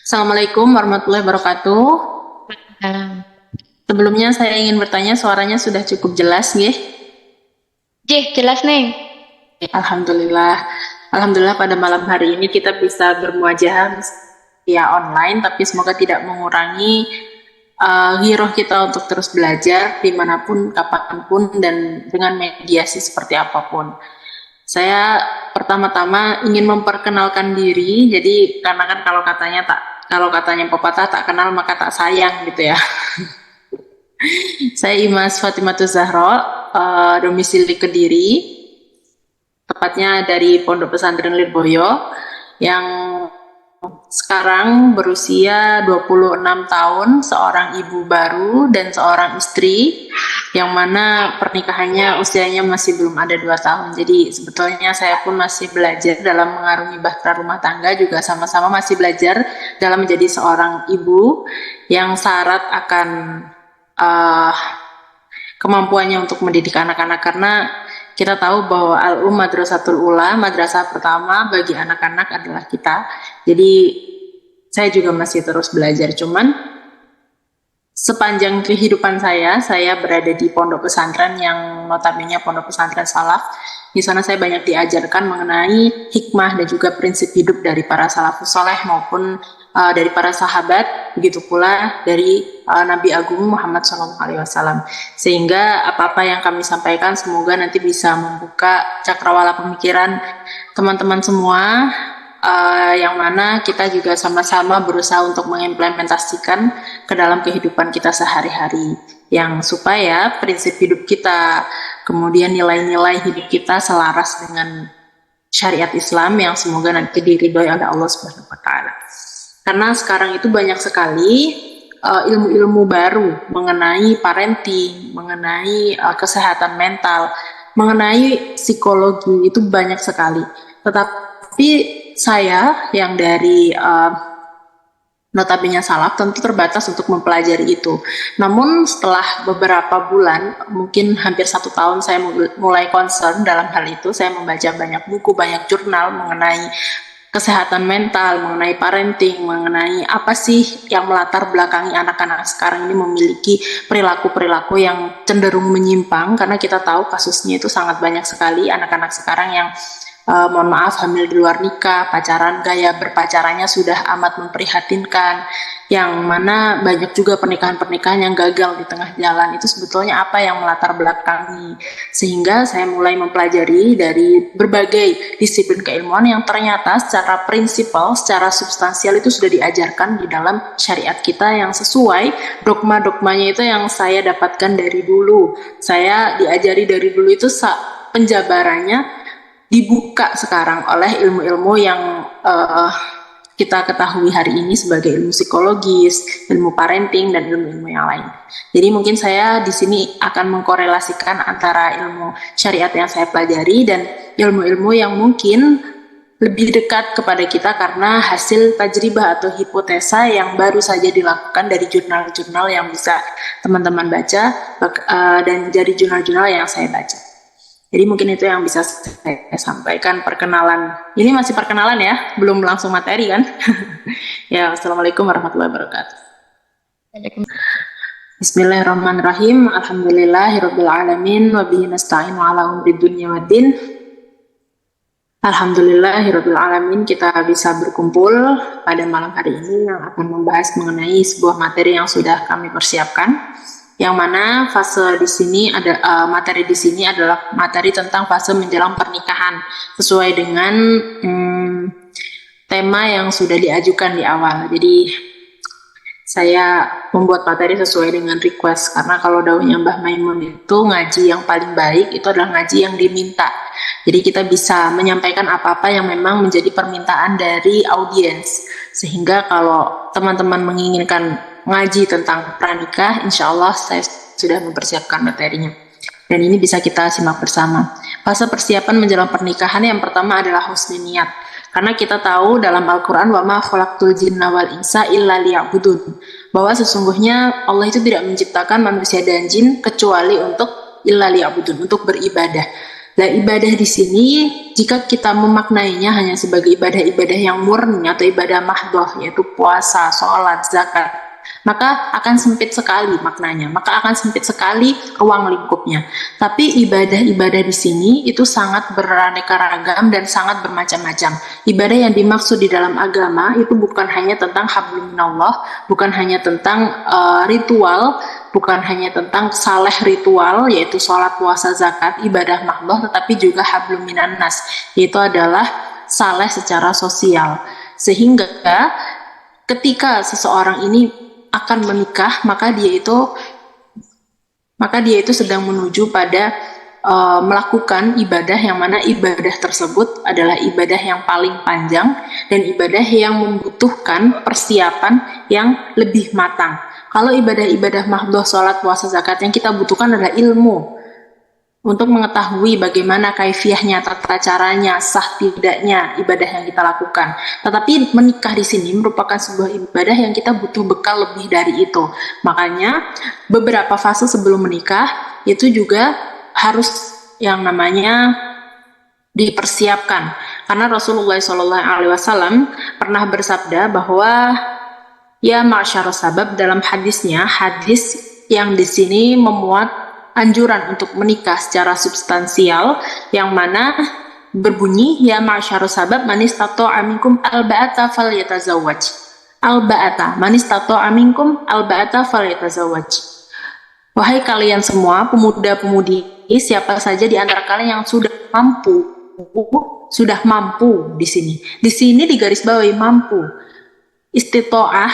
Assalamualaikum warahmatullahi wabarakatuh. Nah, Sebelumnya saya ingin bertanya, suaranya sudah cukup jelas, nggih? jelas Neng. Alhamdulillah. Alhamdulillah pada malam hari ini kita bisa bermuajah via online, tapi semoga tidak mengurangi giroh kita untuk terus belajar dimanapun, kapanpun, dan dengan mediasi seperti apapun. Saya pertama-tama ingin memperkenalkan diri, jadi karena kan kalau katanya pepatah tak kenal maka tak sayang gitu ya. Saya Imas Fatimah Zahro, domisili Kediri, tepatnya dari Pondok Pesantren Lirboyo, yang sekarang berusia 26 tahun, seorang ibu baru dan seorang istri, yang mana pernikahannya usianya masih belum ada 2 tahun. Jadi sebetulnya saya pun masih belajar dalam mengarungi bahtera rumah tangga, juga sama-sama masih belajar dalam menjadi seorang ibu yang syarat akan uh, kemampuannya untuk mendidik anak-anak, karena kita tahu bahwa Madrasatul Ula, madrasah pertama bagi anak-anak adalah kita. Jadi saya juga masih terus belajar, cuman sepanjang kehidupan saya berada di pondok pesantren yang notabene pondok pesantren salaf. Di sana saya banyak diajarkan mengenai hikmah dan juga prinsip hidup dari para salafus soleh maupun dari para sahabat, begitu pula dari Nabi Agung Muhammad SAW. Sehingga apa-apa yang kami sampaikan semoga nanti bisa membuka cakrawala pemikiran teman-teman semua, yang mana kita juga sama-sama berusaha untuk mengimplementasikan ke dalam kehidupan kita sehari-hari, yang supaya prinsip hidup kita, kemudian nilai-nilai hidup kita selaras dengan syariat Islam yang semoga nanti diridhoi oleh Allah Subhanahu wa taala. Karena sekarang itu banyak sekali ilmu-ilmu baru mengenai parenting, mengenai kesehatan mental, mengenai psikologi, itu banyak sekali. Tetapi saya yang dari notabene salaf tentu terbatas untuk mempelajari itu. Namun setelah beberapa bulan, mungkin hampir 1 tahun, saya mulai concern dalam hal itu. Saya membaca banyak buku, banyak jurnal mengenai kesehatan mental, mengenai parenting, mengenai apa sih yang melatar belakangi anak-anak sekarang ini memiliki perilaku-perilaku yang cenderung menyimpang, karena kita tahu kasusnya itu sangat banyak sekali anak-anak sekarang yang mohon maaf hamil di luar nikah, pacaran, gaya berpacarannya sudah amat memprihatinkan, yang mana banyak juga pernikahan-pernikahan yang gagal di tengah jalan. Itu sebetulnya apa yang melatar belakangi, sehingga saya mulai mempelajari dari berbagai disiplin keilmuan yang ternyata secara prinsipal, secara substansial itu sudah diajarkan di dalam syariat kita, yang sesuai dogma-dogmanya itu yang saya dapatkan dari dulu. Saya diajari dari dulu itu penjabarannya dibuka sekarang oleh ilmu-ilmu yang kita ketahui hari ini sebagai ilmu psikologis, ilmu parenting, dan ilmu-ilmu yang lain. Jadi mungkin saya di sini akan mengkorelasikan antara ilmu syariat yang saya pelajari dan ilmu-ilmu yang mungkin lebih dekat kepada kita karena hasil tajribah atau hipotesa yang baru saja dilakukan dari jurnal-jurnal yang bisa teman-teman baca, dan dari jurnal-jurnal yang saya baca. Jadi mungkin itu yang bisa saya sampaikan perkenalan. Ini masih perkenalan ya, belum langsung materi kan? Ya, Assalamualaikum warahmatullahi wabarakatuh. Bismillahirrahmanirrahim. Alhamdulillahirabbil alamin wa bihi nasta'inu ala umuri dunya waddin. Alhamdulillahirabbil alamin, kita bisa berkumpul pada malam hari ini yang akan membahas mengenai sebuah materi yang sudah kami persiapkan. Yang mana fase di sini ada materi di sini adalah materi tentang fase menjelang pernikahan sesuai dengan tema yang sudah diajukan di awal. Jadi saya membuat materi sesuai dengan request, karena kalau daunnya Mbah Maimun itu ngaji yang paling baik itu adalah ngaji yang diminta. Jadi kita bisa menyampaikan apa-apa yang memang menjadi permintaan dari audiens, sehingga kalau teman-teman menginginkan ngaji tentang pranikah, insya Allah saya sudah mempersiapkan materinya. Dan ini bisa kita simak bersama. Fase persiapan menjelang pernikahan yang pertama adalah husni niat. Karena kita tahu dalam Al-Quran, wa ma khalaqtul jinna wal insa illa liya'budun, bahwa sesungguhnya Allah itu tidak menciptakan manusia dan jin kecuali untuk illa liya'budun, untuk beribadah. Nah, ibadah di sini jika kita memaknainya hanya sebagai ibadah-ibadah yang murni atau ibadah mahdhah, yaitu puasa, sholat, zakat, maka akan sempit sekali maknanya, maka akan sempit sekali ruang lingkupnya. Tapi ibadah-ibadah di sini itu sangat beraneka ragam dan sangat bermacam-macam. Ibadah yang dimaksud di dalam agama itu bukan hanya tentang hablum minallah, bukan hanya tentang ritual, bukan hanya tentang saleh ritual, yaitu sholat, puasa, zakat, ibadah mahdhah, tetapi juga hablum minan nas, yaitu adalah saleh secara sosial. Sehingga ketika seseorang ini akan menikah, maka dia itu sedang menuju pada melakukan ibadah yang mana ibadah tersebut adalah ibadah yang paling panjang dan ibadah yang membutuhkan persiapan yang lebih matang. Kalau ibadah-ibadah mahdhah, sholat, puasa, zakat, yang kita butuhkan adalah ilmu untuk mengetahui bagaimana kaifiyahnya, tata caranya, sah tidaknya ibadah yang kita lakukan. Tetapi menikah di sini merupakan sebuah ibadah yang kita butuh bekal lebih dari itu. Makanya beberapa fase sebelum menikah itu juga harus yang namanya dipersiapkan. Karena Rasulullah SAW pernah bersabda bahwa ya ma'syarus sabab, dalam hadisnya, hadis yang di sini memuat anjuran untuk menikah secara substansial, yang mana berbunyi ya ma'syarus sabab man istata'a minkum alba'ata falyatazawwaj. Alba'ata man istata'a minkum alba'ata falyatazawwaj. Wahai kalian semua pemuda-pemudi, siapa saja di antara kalian yang sudah mampu di sini. Di sini digarisbawahi mampu. Istitoah,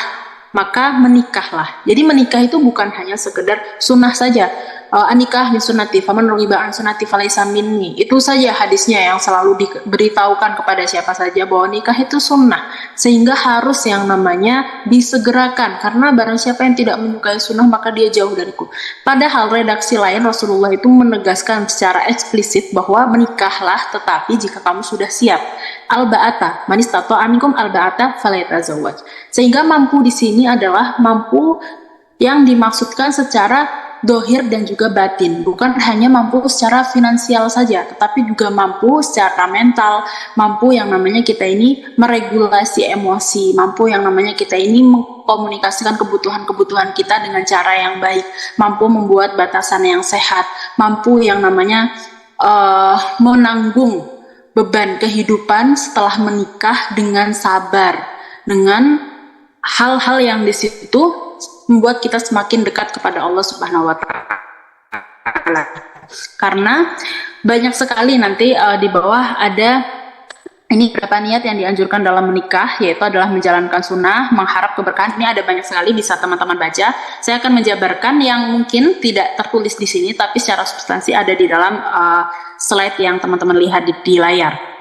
maka menikahlah. Jadi menikah itu bukan hanya sekedar sunnah saja. Anikah min sunnati, faman raghiba an sunnati falaysa minni. Itu saja hadisnya yang selalu diberitahukan kepada siapa saja bahwa nikah itu sunnah. Sehingga harus yang namanya disegerakan, karena barang siapa yang tidak menyukai sunnah maka dia jauh dariku. Padahal redaksi lain Rasulullah itu menegaskan secara eksplisit bahwa menikahlah tetapi jika kamu sudah siap. Al-ba'ata, man istata'a minkum al-ba'ata falyatazawwaj. Sehingga mampu di sini adalah mampu yang dimaksudkan secara dohir dan juga batin, bukan hanya mampu secara finansial saja, tetapi juga mampu secara mental, mampu yang namanya kita ini meregulasi emosi, mampu yang namanya kita ini mengkomunikasikan kebutuhan-kebutuhan kita dengan cara yang baik, mampu membuat batasan yang sehat, mampu yang namanya menanggung beban kehidupan setelah menikah dengan sabar, dengan hal-hal yang di situ membuat kita semakin dekat kepada Allah Subhanahu wa taala. Karena banyak sekali nanti di bawah ada ini beberapa niat yang dianjurkan dalam menikah, yaitu adalah menjalankan sunnah, mengharap keberkahan. Ini ada banyak sekali, bisa teman-teman baca. Saya akan menjabarkan yang mungkin tidak tertulis di sini, tapi secara substansi ada di dalam slide yang teman-teman lihat di layar.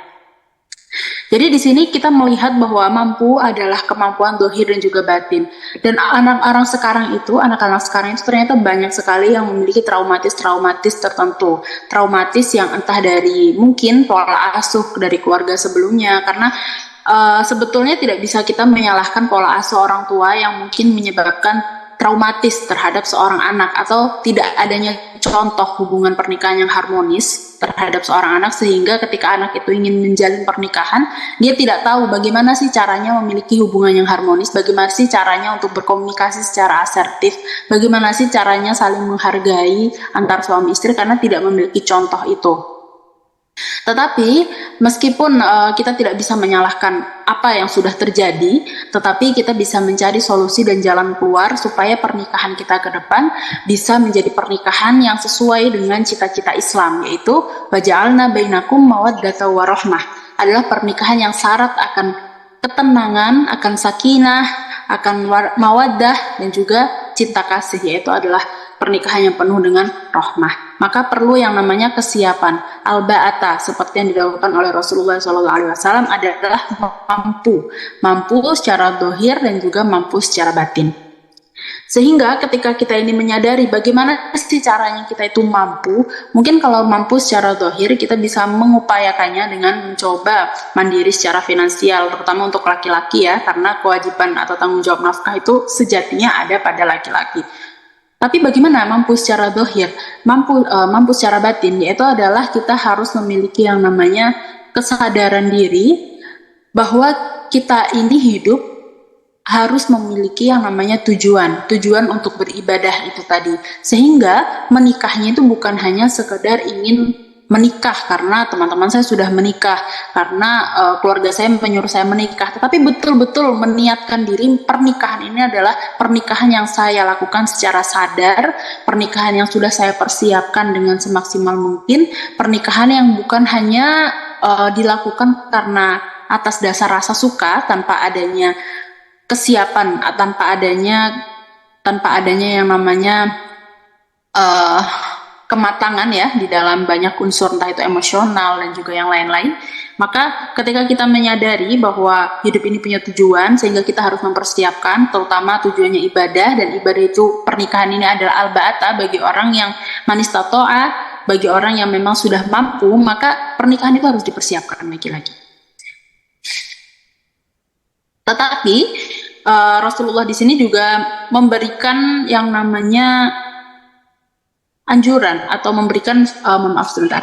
Jadi di sini kita melihat bahwa mampu adalah kemampuan dohir dan juga batin. Dan anak-anak sekarang itu ternyata banyak sekali yang memiliki traumatis tertentu. Traumatis yang entah dari mungkin pola asuh dari keluarga sebelumnya, karena sebetulnya tidak bisa kita menyalahkan pola asuh orang tua yang mungkin menyebabkan traumatis terhadap seorang anak, atau tidak adanya contoh hubungan pernikahan yang harmonis terhadap seorang anak, sehingga ketika anak itu ingin menjalin pernikahan, dia tidak tahu bagaimana sih caranya memiliki hubungan yang harmonis, bagaimana sih caranya untuk berkomunikasi secara asertif, bagaimana sih caranya saling menghargai antar suami istri, karena tidak memiliki contoh itu. Tetapi meskipun kita tidak bisa menyalahkan apa yang sudah terjadi, tetapi kita bisa mencari solusi dan jalan keluar supaya pernikahan kita ke depan bisa menjadi pernikahan yang sesuai dengan cita-cita Islam, yaitu waja'alna bainakum mawaddata warahmah, adalah pernikahan yang syarat akan ketenangan, akan sakinah, akan mawaddah dan juga cinta kasih, yaitu adalah pernikahan yang penuh dengan rahmah. Maka perlu yang namanya kesiapan. Al-ba'ata, seperti yang dilakukan oleh Rasulullah SAW, adalah mampu secara dohir dan juga mampu secara batin. Sehingga ketika kita ini menyadari bagaimana sih caranya kita itu mampu, mungkin kalau mampu secara dohir kita bisa mengupayakannya dengan mencoba mandiri secara finansial, terutama untuk laki-laki ya, karena kewajiban atau tanggung jawab nafkah itu sejatinya ada pada laki-laki. Tapi bagaimana mampu secara dohir, mampu secara batin, yaitu adalah kita harus memiliki yang namanya kesadaran diri bahwa kita ini hidup harus memiliki yang namanya tujuan untuk beribadah itu tadi. Sehingga menikahnya itu bukan hanya sekedar ingin menikah karena teman-teman saya sudah menikah, karena keluarga saya menyuruh saya menikah, tetapi betul-betul meniatkan diri pernikahan ini adalah pernikahan yang saya lakukan secara sadar, pernikahan yang sudah saya persiapkan dengan semaksimal mungkin, pernikahan yang bukan hanya dilakukan karena atas dasar rasa suka tanpa adanya kesiapan, tanpa adanya yang namanya kematangan ya di dalam banyak unsur, entah itu emosional dan juga yang lain-lain. Maka ketika kita menyadari bahwa hidup ini punya tujuan, sehingga kita harus mempersiapkan, terutama tujuannya ibadah, dan ibadah itu pernikahan ini adalah al-ba'ata bagi orang yang manis tato'a, bagi orang yang memang sudah mampu, maka pernikahan itu harus dipersiapkan lagi-lagi. Tetapi Rasulullah di sini juga memberikan yang namanya anjuran atau memberikan maaf sebentar.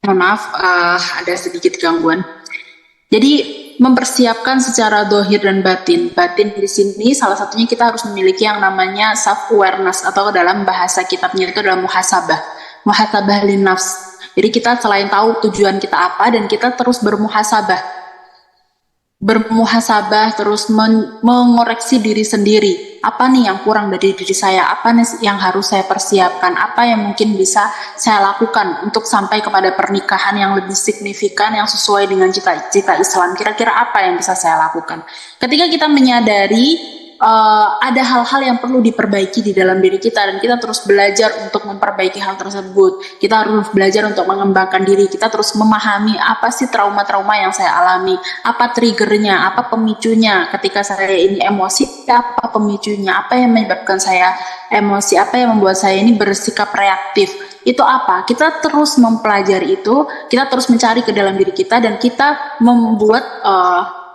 Mohon maaf, ada sedikit gangguan. Jadi mempersiapkan secara dohir dan batin. Batin di sini salah satunya kita harus memiliki yang namanya self awareness, atau dalam bahasa kitabnya itu adalah muhasabah lin nafs. Jadi kita selain tahu tujuan kita apa, dan kita terus bermuhasabah, terus mengoreksi diri sendiri. Apa nih yang kurang dari diri saya? Apa nih yang harus saya persiapkan? Apa yang mungkin bisa saya lakukan untuk sampai kepada pernikahan yang lebih signifikan, yang sesuai dengan cita-cita Islam? Kira-kira apa yang bisa saya lakukan? Ketika kita menyadari ada hal-hal yang perlu diperbaiki di dalam diri kita, dan kita terus belajar untuk memperbaiki hal tersebut. Kita harus belajar untuk mengembangkan diri. Kita terus memahami apa sih trauma-trauma yang saya alami, apa triggernya, apa pemicunya ketika saya ini emosi, apa pemicunya, apa yang menyebabkan saya emosi, apa yang membuat saya ini bersikap reaktif. Itu apa? Kita terus mempelajari itu, kita terus mencari ke dalam diri kita, dan kita membuat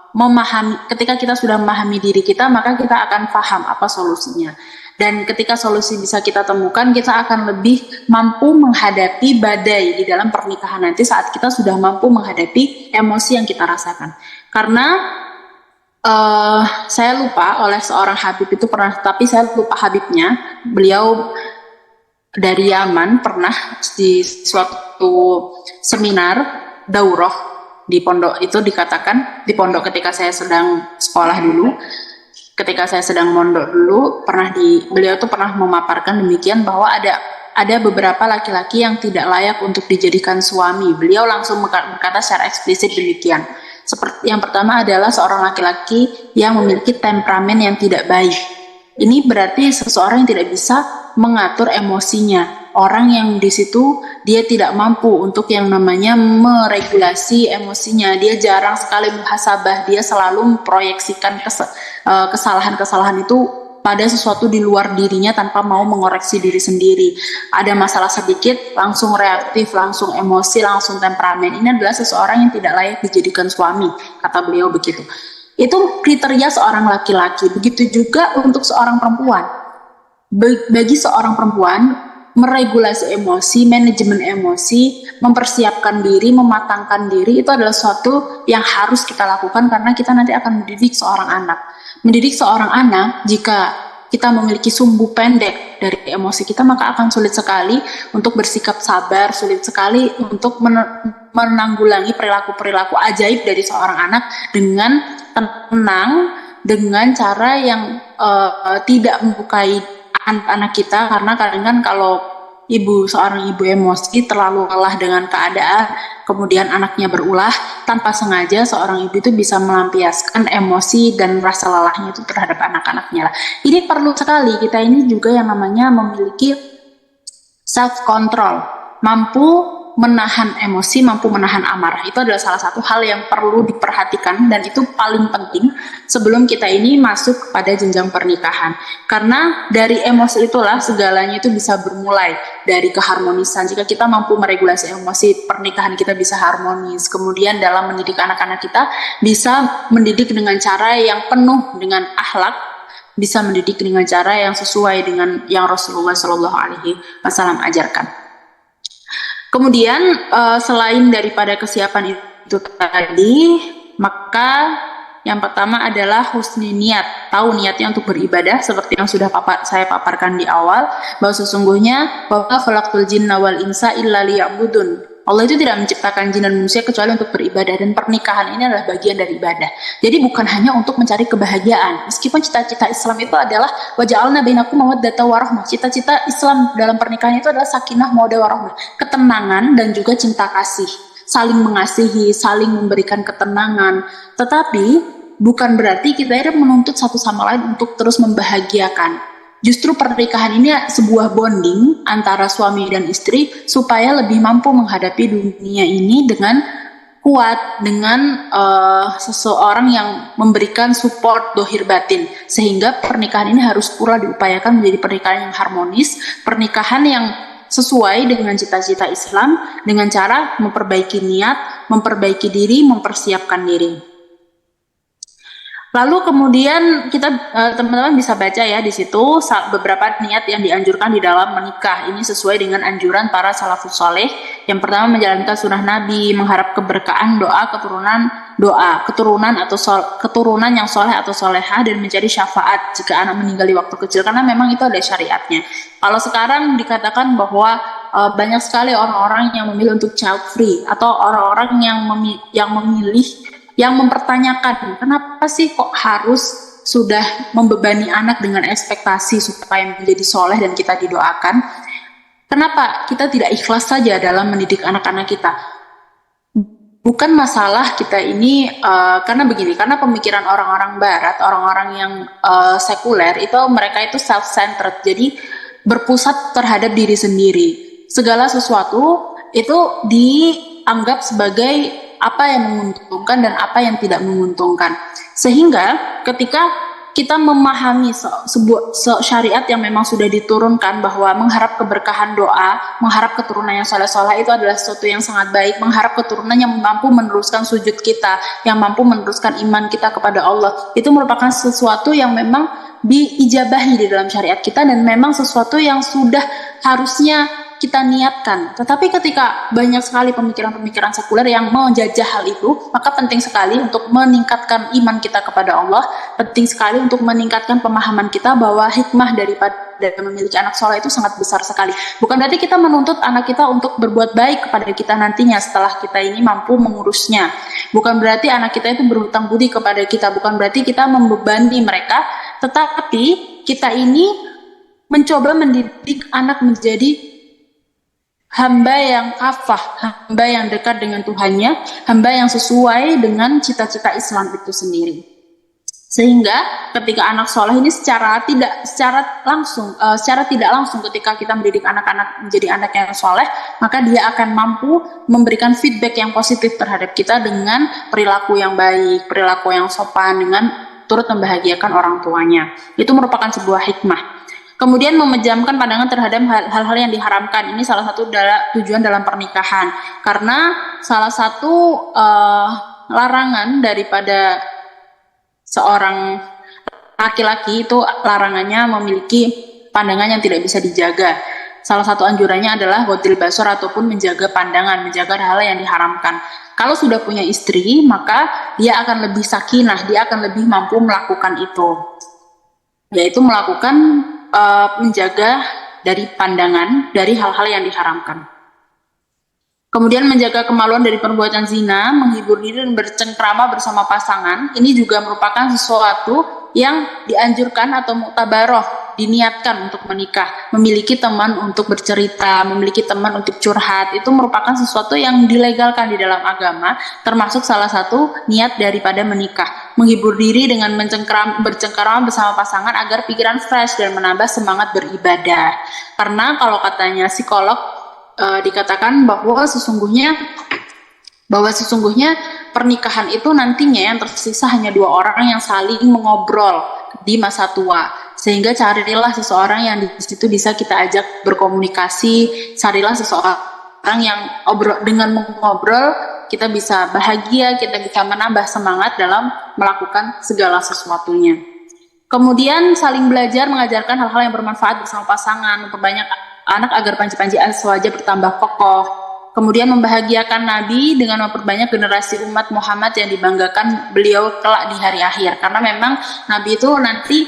memahami. Ketika kita sudah memahami diri kita, maka kita akan paham apa solusinya. Dan ketika solusi bisa kita temukan, kita akan lebih mampu menghadapi badai di dalam pernikahan nanti saat kita sudah mampu menghadapi emosi yang kita rasakan. Karena saya lupa oleh seorang Habib itu pernah, tapi saya lupa Habibnya. Beliau dari Yaman, pernah di suatu seminar daurah di pondok itu dikatakan, di pondok ketika saya sedang sekolah dulu, ketika saya sedang mondok dulu, beliau tuh pernah memaparkan demikian, bahwa ada beberapa laki-laki yang tidak layak untuk dijadikan suami. Beliau langsung berkata secara eksplisit demikian. Seperti yang pertama adalah seorang laki-laki yang memiliki temperamen yang tidak baik. Ini berarti seseorang yang tidak bisa mengatur emosinya. Orang yang di situ dia tidak mampu untuk yang namanya meregulasi emosinya. Dia jarang sekali muhasabah. Dia selalu memproyeksikan kesalahan-kesalahan itu pada sesuatu di luar dirinya tanpa mau mengoreksi diri sendiri. Ada masalah sedikit, langsung reaktif, langsung emosi, langsung temperamen. Ini adalah seseorang yang tidak layak dijadikan suami, kata beliau begitu. Itu kriteria seorang laki-laki. Begitu juga untuk seorang perempuan. Bagi seorang perempuan, meregulasi emosi, manajemen emosi, mempersiapkan diri, mematangkan diri, itu adalah sesuatu yang harus kita lakukan, karena kita nanti akan mendidik seorang anak. Mendidik seorang anak, jika kita memiliki sumbu pendek dari emosi kita, maka akan sulit sekali untuk bersikap sabar, sulit sekali untuk menanggulangi perilaku-perilaku ajaib dari seorang anak dengan tenang, dengan cara yang tidak membukai anak kita. Karena kadang kan kalau seorang ibu emosi, terlalu lelah dengan keadaan, kemudian anaknya berulah, tanpa sengaja seorang ibu itu bisa melampiaskan emosi dan rasa lelahnya itu terhadap anak-anaknya lah. Jadi perlu sekali kita ini juga yang namanya memiliki self control, mampu menahan emosi, mampu menahan amarah. Itu adalah salah satu hal yang perlu diperhatikan dan itu paling penting sebelum kita ini masuk pada jenjang pernikahan. Karena dari emosi itulah segalanya itu bisa bermulai dari keharmonisan. Jika kita mampu meregulasi emosi, pernikahan kita bisa harmonis. Kemudian dalam mendidik anak-anak kita bisa mendidik dengan cara yang penuh dengan akhlak, bisa mendidik dengan cara yang sesuai dengan yang Rasulullah Shallallahu Alaihi Wasallam ajarkan. Kemudian selain daripada kesiapan itu tadi, maka yang pertama adalah husni niat, tahu niatnya untuk beribadah seperti yang sudah saya paparkan di awal, bahwa sesungguhnya bahwa khalaqtul jinna wal insa illa liya'budun. Allah itu tidak menciptakan jin dan manusia kecuali untuk beribadah, dan pernikahan ini adalah bagian dari ibadah. Jadi bukan hanya untuk mencari kebahagiaan. Meskipun cita-cita Islam itu adalah waja'alna bainakum mawaddatan warahmah. Cita-cita Islam dalam pernikahan itu adalah sakinah mawaddah warahmah, ketenangan dan juga cinta kasih, saling mengasihi, saling memberikan ketenangan. Tetapi bukan berarti kita ini menuntut satu sama lain untuk terus membahagiakan. Justru pernikahan ini sebuah bonding antara suami dan istri supaya lebih mampu menghadapi dunia ini dengan kuat, dengan seseorang yang memberikan support dohir batin, sehingga pernikahan ini harus pula diupayakan menjadi pernikahan yang harmonis, pernikahan yang sesuai dengan cita-cita Islam, dengan cara memperbaiki niat, memperbaiki diri, mempersiapkan diri. Lalu kemudian kita teman-teman bisa baca ya di situ beberapa niat yang dianjurkan di dalam menikah. Ini sesuai dengan anjuran para salafus saleh. Yang pertama menjalankan sunnah Nabi, mengharap keberkahan, keturunan atau keturunan yang soleh atau solehah, dan mencari syafaat jika anak meninggal di waktu kecil, karena memang itu ada syariatnya. Kalau sekarang dikatakan bahwa banyak sekali orang-orang yang memilih untuk child free, atau orang-orang yang memilih, yang mempertanyakan kenapa sih kok harus sudah membebani anak dengan ekspektasi supaya menjadi soleh dan kita didoakan. Kenapa kita tidak ikhlas saja dalam mendidik anak-anak kita? Bukan masalah kita ini karena begini, karena pemikiran orang-orang barat, orang-orang yang sekuler itu, mereka itu self-centered, jadi berpusat terhadap diri sendiri. Segala sesuatu itu dianggap sebagai apa yang menguntungkan dan apa yang tidak menguntungkan. Sehingga ketika kita memahami sebuah syariat yang memang sudah diturunkan bahwa mengharap keberkahan doa, mengharap keturunan yang soleh-soleh itu adalah sesuatu yang sangat baik, mengharap keturunan yang mampu meneruskan sujud kita, yang mampu meneruskan iman kita kepada Allah, itu merupakan sesuatu yang memang diijabahi di dalam syariat kita, dan memang sesuatu yang sudah harusnya kita niatkan. Tetapi ketika banyak sekali pemikiran-pemikiran sekuler yang menjajah hal itu, maka penting sekali untuk meningkatkan iman kita kepada Allah, penting sekali untuk meningkatkan pemahaman kita bahwa hikmah daripada memiliki anak soleh itu sangat besar sekali. Bukan berarti kita menuntut anak kita untuk berbuat baik kepada kita nantinya setelah kita ini mampu mengurusnya. Bukan berarti anak kita itu berhutang budi kepada kita, bukan berarti kita membebani mereka, tetapi kita ini mencoba mendidik anak menjadi hamba yang kafah, hamba yang dekat dengan Tuhannya, hamba yang sesuai dengan cita-cita Islam itu sendiri. Sehingga ketika anak soleh ini secara tidak langsung ketika kita mendidik anak-anak menjadi anak yang soleh, maka dia akan mampu memberikan feedback yang positif terhadap kita dengan perilaku yang baik, perilaku yang sopan, dengan turut membahagiakan orang tuanya. Itu merupakan sebuah hikmah. Kemudian memejamkan pandangan terhadap hal-hal yang diharamkan. Ini salah satu tujuan dalam pernikahan. Karena salah satu larangan daripada seorang laki-laki itu larangannya memiliki pandangan yang tidak bisa dijaga. Salah satu anjurannya adalah ghadul basar, ataupun menjaga pandangan, menjaga hal yang diharamkan. Kalau sudah punya istri, maka dia akan lebih sakinah, dia akan lebih mampu melakukan itu. Yaitu melakukan menjaga dari pandangan, dari hal-hal yang diharamkan. Kemudian menjaga kemaluan dari perbuatan zina, menghibur diri dan bercengkrama bersama pasangan. Ini juga merupakan sesuatu yang dianjurkan atau muktabaroh, diniatkan untuk menikah. Memiliki teman untuk bercerita, memiliki teman untuk curhat, itu merupakan sesuatu yang dilegalkan di dalam agama, termasuk salah satu niat daripada menikah. Menghibur diri dengan bercengkrama bersama pasangan agar pikiran fresh dan menambah semangat beribadah. Karena kalau katanya psikolog, dikatakan bahwa sesungguhnya pernikahan itu nantinya yang tersisa hanya dua orang yang saling mengobrol di masa tua. Sehingga carilah seseorang yang di situ bisa kita ajak berkomunikasi, carilah seseorang yang dengan mengobrol kita bisa bahagia, kita bisa menambah semangat dalam melakukan segala sesuatunya. Kemudian saling belajar mengajarkan hal-hal yang bermanfaat bersama pasangan, memperbanyak anak agar panji-panji azwajah bertambah kokoh. Kemudian membahagiakan Nabi dengan memperbanyak generasi umat Muhammad yang dibanggakan beliau kelak di hari akhir. Karena memang Nabi itu nanti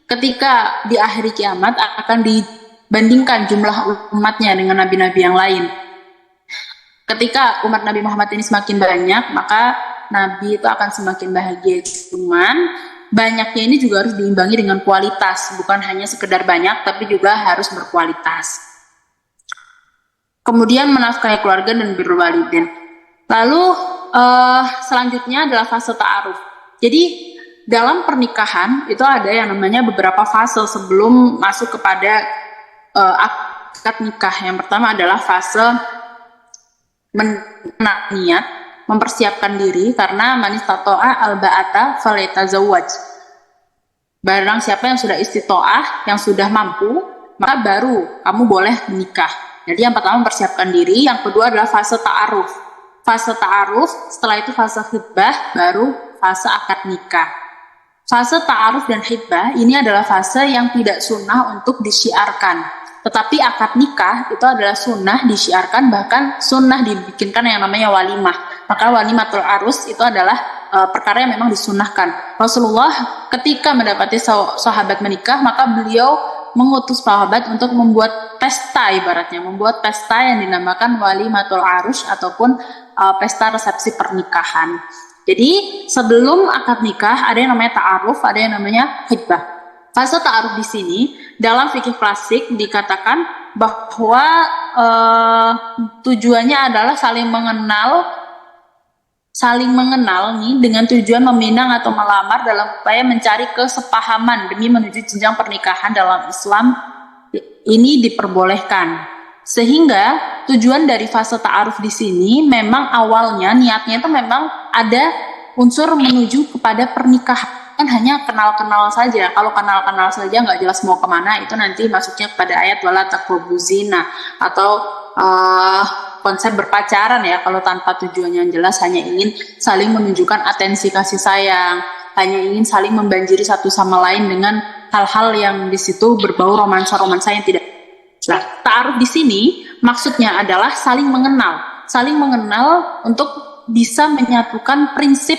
ketika di akhir kiamat akan dibandingkan jumlah umatnya dengan nabi-nabi yang lain. Ketika umat Nabi Muhammad ini semakin banyak, maka Nabi itu akan semakin bahagia. Cuman banyaknya ini juga harus diimbangi dengan kualitas, bukan hanya sekedar banyak, tapi juga harus berkualitas. Kemudian menafkahi keluarga dan birrul walidain. Lalu selanjutnya adalah fase ta'aruf. Jadi dalam pernikahan itu ada yang namanya beberapa fase sebelum masuk kepada akad nikah. Yang pertama adalah fase niat, mempersiapkan diri, karena man istata'a al-ba'ata falyatazawwaj. Barang siapa yang sudah istitoah, yang sudah mampu, maka baru kamu boleh menikah. Jadi yang pertama mempersiapkan diri, yang kedua adalah fase ta'aruf. Fase ta'aruf, setelah itu fase khitbah, baru fase akad nikah. Fase ta'aruf dan khitbah ini adalah fase yang tidak sunnah untuk disiarkan. Tetapi akad nikah itu adalah sunnah disiarkan, bahkan sunnah dibikinkan yang namanya walimah. Maka walimatul arus itu adalah perkara yang memang disunnahkan. Rasulullah ketika mendapati sahabat menikah, maka beliau mengutus sahabat untuk membuat pesta, ibaratnya membuat pesta yang dinamakan walimatul arus ataupun pesta resepsi pernikahan. Jadi sebelum akad nikah ada yang namanya ta'aruf, ada yang namanya khitbah. Fase ta'aruf di sini dalam fikih klasik dikatakan bahwa tujuannya adalah saling mengenal nih dengan tujuan meminang atau melamar dalam upaya mencari kesepahaman demi menuju jenjang pernikahan dalam Islam ini diperbolehkan. Sehingga tujuan dari fase ta'aruf di sini memang awalnya niatnya itu memang ada unsur menuju kepada pernikahan, kan hanya kenal-kenal saja. Kalau kenal-kenal saja nggak jelas mau kemana, itu nanti masuknya kepada ayat wala taqrabuz zina atau konsep berpacaran ya, kalau tanpa tujuan yang jelas, hanya ingin saling menunjukkan atensi kasih sayang, hanya ingin saling membanjiri satu sama lain dengan hal-hal yang di situ berbau romansa-romansa yang tidak. Nah, ta'aruf di sini maksudnya adalah saling mengenal untuk bisa menyatukan prinsip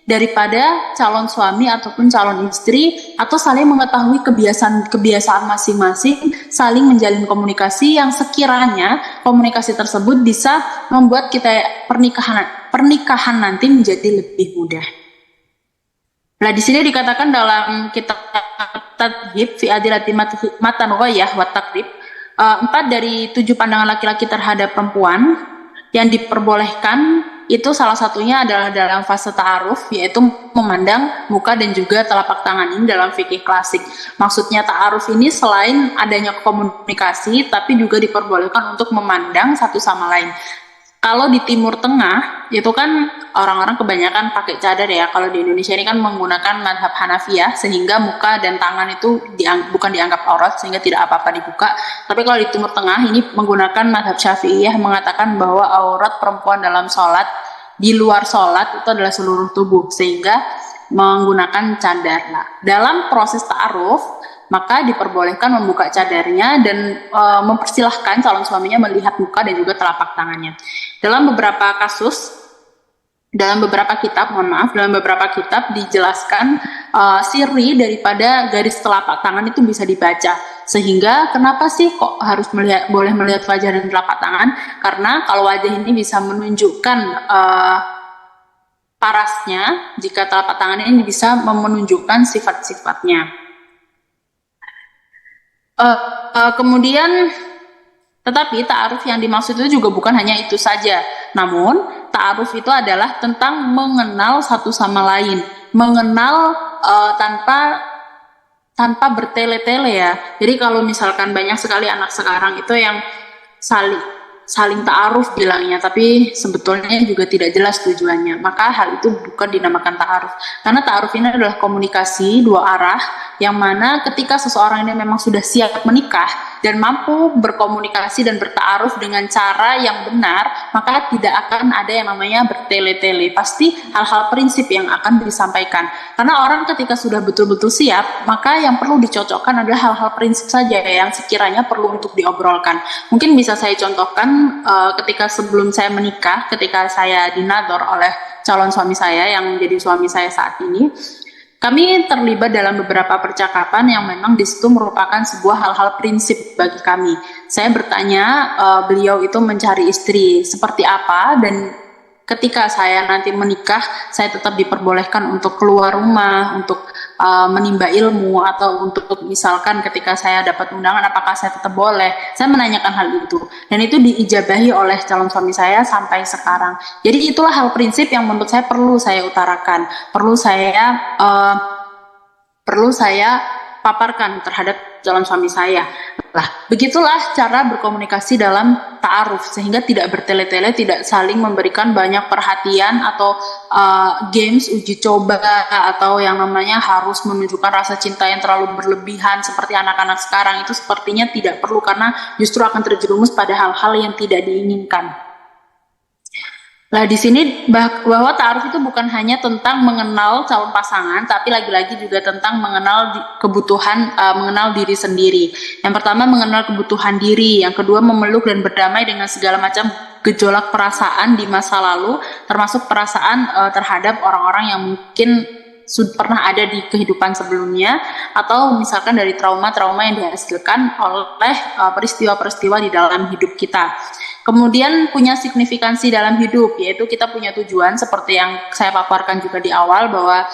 daripada calon suami ataupun calon istri, atau saling mengetahui kebiasaan masing-masing, saling menjalin komunikasi yang sekiranya komunikasi tersebut bisa membuat kita pernikahan nanti menjadi lebih mudah. Nah, di sini dikatakan dalam kitab Tadhib fi adilati matan ghayah wa takrib, 4 dari 7 pandangan laki-laki terhadap perempuan yang diperbolehkan itu salah satunya adalah dalam fase ta'aruf, yaitu memandang muka dan juga telapak tangan. Ini dalam fikih klasik. Maksudnya ta'aruf ini selain adanya komunikasi, tapi juga diperbolehkan untuk memandang satu sama lain. Kalau di Timur Tengah, itu kan orang-orang kebanyakan pakai cadar ya. Kalau di Indonesia ini kan menggunakan mazhab Hanafiyah, sehingga muka dan tangan itu bukan dianggap aurat, sehingga tidak apa-apa dibuka. Tapi kalau di Timur Tengah ini menggunakan mazhab Syafi'iyah, mengatakan bahwa aurat perempuan dalam sholat, di luar sholat, itu adalah seluruh tubuh, sehingga menggunakan cadar. Nah, dalam proses ta'aruf, maka diperbolehkan membuka cadarnya dan mempersilahkan calon suaminya melihat muka dan juga telapak tangannya. Dalam beberapa kitab dijelaskan siri daripada garis telapak tangan itu bisa dibaca. Sehingga kenapa sih kok harus boleh melihat wajah dan telapak tangan? Karena kalau wajah ini bisa menunjukkan parasnya, jika telapak tangan ini bisa menunjukkan sifat-sifatnya. Kemudian tetapi ta'aruf yang dimaksud itu juga bukan hanya itu saja. Namun ta'aruf itu adalah tentang mengenal satu sama lain, mengenal tanpa bertele-tele ya. Jadi kalau misalkan banyak sekali anak sekarang itu yang saling ta'aruf bilangnya, tapi sebetulnya juga tidak jelas tujuannya. Maka hal itu bukan dinamakan ta'aruf. Karena ta'aruf ini adalah komunikasi dua arah, yang mana ketika seseorang ini memang sudah siap menikah dan mampu berkomunikasi dan berta'aruf dengan cara yang benar, maka tidak akan ada yang namanya bertele-tele. Pasti hal-hal prinsip yang akan disampaikan. Karena orang ketika sudah betul-betul siap, maka yang perlu dicocokkan adalah hal-hal prinsip saja yang sekiranya perlu untuk diobrolkan. Mungkin bisa saya contohkan ketika sebelum saya menikah, ketika saya dinador oleh calon suami saya yang menjadi suami saya saat ini, kami terlibat dalam beberapa percakapan yang memang di situ merupakan sebuah hal-hal prinsip bagi kami. Saya bertanya, beliau itu mencari istri seperti apa, dan ketika saya nanti menikah, saya tetap diperbolehkan untuk keluar rumah, untuk menimba ilmu, atau untuk misalkan ketika saya dapat undangan, apakah saya tetap boleh. Saya menanyakan hal itu, dan itu diijabahi oleh calon suami saya sampai sekarang. Jadi itulah hal prinsip yang menurut saya perlu saya utarakan, perlu saya paparkan terhadap calon suami saya. Lah, begitulah cara berkomunikasi dalam ta'aruf, sehingga tidak bertele-tele, tidak saling memberikan banyak perhatian atau games uji coba, atau yang namanya harus menunjukkan rasa cinta yang terlalu berlebihan seperti anak-anak sekarang. Itu sepertinya tidak perlu, karena justru akan terjerumus pada hal-hal yang tidak diinginkan. Nah, di sini bahwa ta'aruf itu bukan hanya tentang mengenal calon pasangan, tapi lagi-lagi juga tentang mengenal kebutuhan, mengenal diri sendiri. Yang pertama, mengenal kebutuhan diri. Yang kedua, memeluk dan berdamai dengan segala macam gejolak perasaan di masa lalu, termasuk perasaan terhadap orang-orang yang mungkin pernah ada di kehidupan sebelumnya, atau misalkan dari trauma-trauma yang dihasilkan oleh peristiwa-peristiwa di dalam hidup kita. Kemudian punya signifikansi dalam hidup, yaitu kita punya tujuan, seperti yang saya paparkan juga di awal, bahwa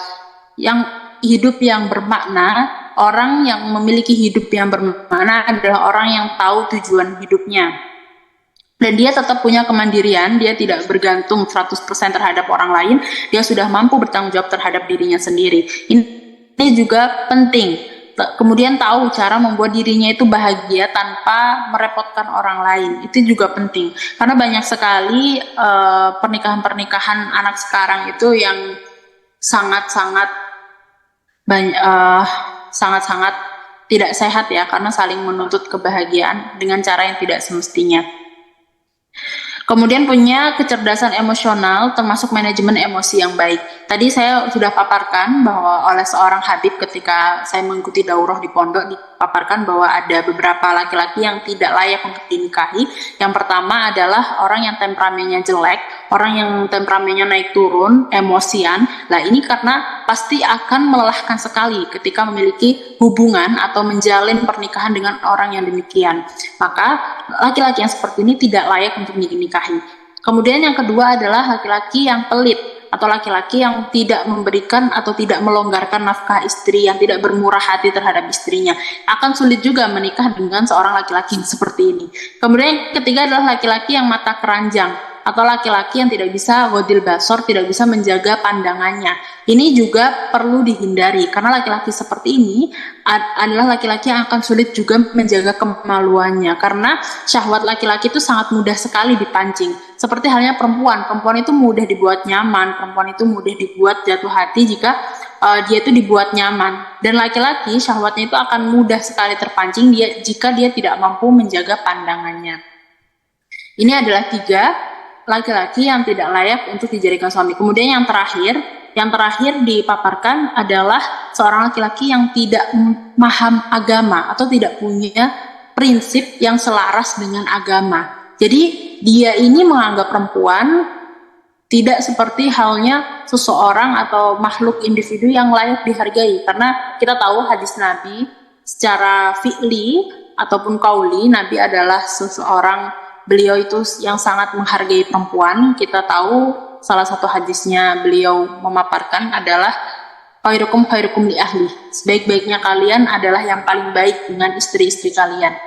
yang hidup yang bermakna, orang yang memiliki hidup yang bermakna adalah orang yang tahu tujuan hidupnya. Dan dia tetap punya kemandirian, dia tidak bergantung 100% terhadap orang lain, dia sudah mampu bertanggung jawab terhadap dirinya sendiri. Ini juga penting. Kemudian tahu cara membuat dirinya itu bahagia tanpa merepotkan orang lain. Itu juga penting. Karena banyak sekali pernikahan-pernikahan anak sekarang itu yang sangat-sangat tidak sehat ya, karena saling menuntut kebahagiaan dengan cara yang tidak semestinya. Kemudian punya kecerdasan emosional, termasuk manajemen emosi yang baik. Tadi saya sudah paparkan bahwa oleh seorang Habib ketika saya mengikuti daurah di pondok, dipaparkan bahwa ada beberapa laki-laki yang tidak layak untuk dinikahi. Yang pertama adalah orang yang temperamennya jelek, orang yang temperamennya naik turun, emosian. Nah, ini karena pasti akan melelahkan sekali ketika memiliki hubungan atau menjalin pernikahan dengan orang yang demikian. Maka laki-laki yang seperti ini tidak layak untuk dinikahi. Kemudian yang kedua adalah laki-laki yang pelit, atau laki-laki yang tidak memberikan atau tidak melonggarkan nafkah istri, yang tidak bermurah hati terhadap istrinya. Akan sulit juga menikah dengan seorang laki-laki seperti ini. Kemudian yang ketiga adalah laki-laki yang mata keranjang, atau laki-laki yang tidak bisa godil basor, tidak bisa menjaga pandangannya. Ini juga perlu dihindari, karena laki-laki seperti ini adalah laki-laki yang akan sulit juga menjaga kemaluannya, karena syahwat laki-laki itu sangat mudah sekali dipancing. Seperti halnya perempuan itu mudah dibuat nyaman, perempuan itu mudah dibuat jatuh hati jika dia itu dibuat nyaman. Dan laki-laki syahwatnya itu akan mudah sekali terpancing jika dia tidak mampu menjaga pandangannya. Ini adalah 3 laki-laki yang tidak layak untuk dijadikan suami. Kemudian yang terakhir dipaparkan adalah seorang laki-laki yang tidak paham agama atau tidak punya prinsip yang selaras dengan agama. Jadi dia ini menganggap perempuan tidak seperti halnya seseorang atau makhluk individu yang layak dihargai. Karena kita tahu hadis Nabi secara fi'li ataupun qauli, Nabi adalah seseorang, beliau itu yang sangat menghargai perempuan. Kita tahu salah satu hadisnya beliau memaparkan adalah khairukum khairukum li ahli. Sebaik-baiknya kalian adalah yang paling baik dengan istri-istri kalian.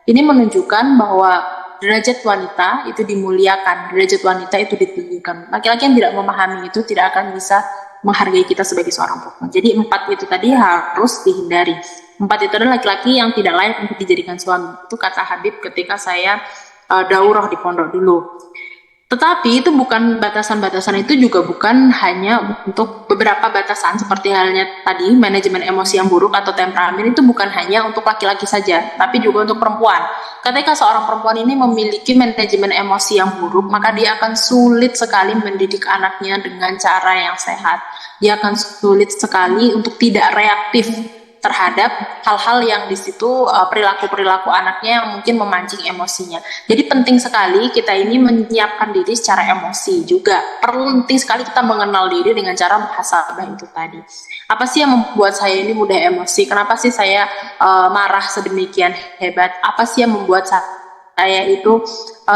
Ini menunjukkan bahwa derajat wanita itu dimuliakan, derajat wanita itu ditinggikan. Laki-laki yang tidak memahami itu tidak akan bisa menghargai kita sebagai seorang perempuan. Jadi 4 itu tadi harus dihindari. 4 itu adalah laki-laki yang tidak layak untuk dijadikan suami. Itu kata Habib ketika saya daurah di pondok dulu. Tetapi itu bukan batasan-batasan itu juga bukan hanya untuk beberapa batasan seperti halnya tadi manajemen emosi yang buruk atau temperamen itu bukan hanya untuk laki-laki saja, tapi juga untuk perempuan. Ketika seorang perempuan ini memiliki manajemen emosi yang buruk, maka dia akan sulit sekali mendidik anaknya dengan cara yang sehat. Dia akan sulit sekali untuk tidak reaktif terhadap hal-hal yang di situ perilaku-perilaku anaknya yang mungkin memancing emosinya. Jadi penting sekali kita ini menyiapkan diri secara emosi juga. Perlu penting sekali kita mengenal diri dengan cara muhasabah itu tadi. Apa sih yang membuat saya ini mudah emosi? Kenapa sih saya marah sedemikian hebat? Apa sih yang membuat saya itu